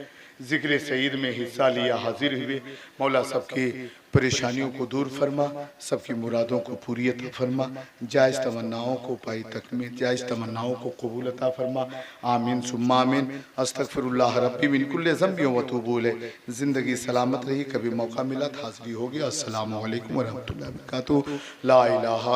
जिक्र सईद में हिस्सा लिया, हाजिर हुए। मौला सबकी परेशानियों को दूर फरमा, सबकी मुरादों को पूरी अता फरमा, जायज़ तमन्नाओं को पाई तकमील, जायज़ तमन्नाओं को कबूल अता फरमा। आमीन सुम्मा आमीन। अस्तगफिरुल्लाह रब्बी मिन कुल्लि ज़ंबि व अतूबु इलैह। ज़िंदगी सलामत रही, कभी मौका मिला तो हाज़िरी होगी। अस्सलामु अलैकुम व रहमतुल्लाहि व बरकातुहू। ला इलाहा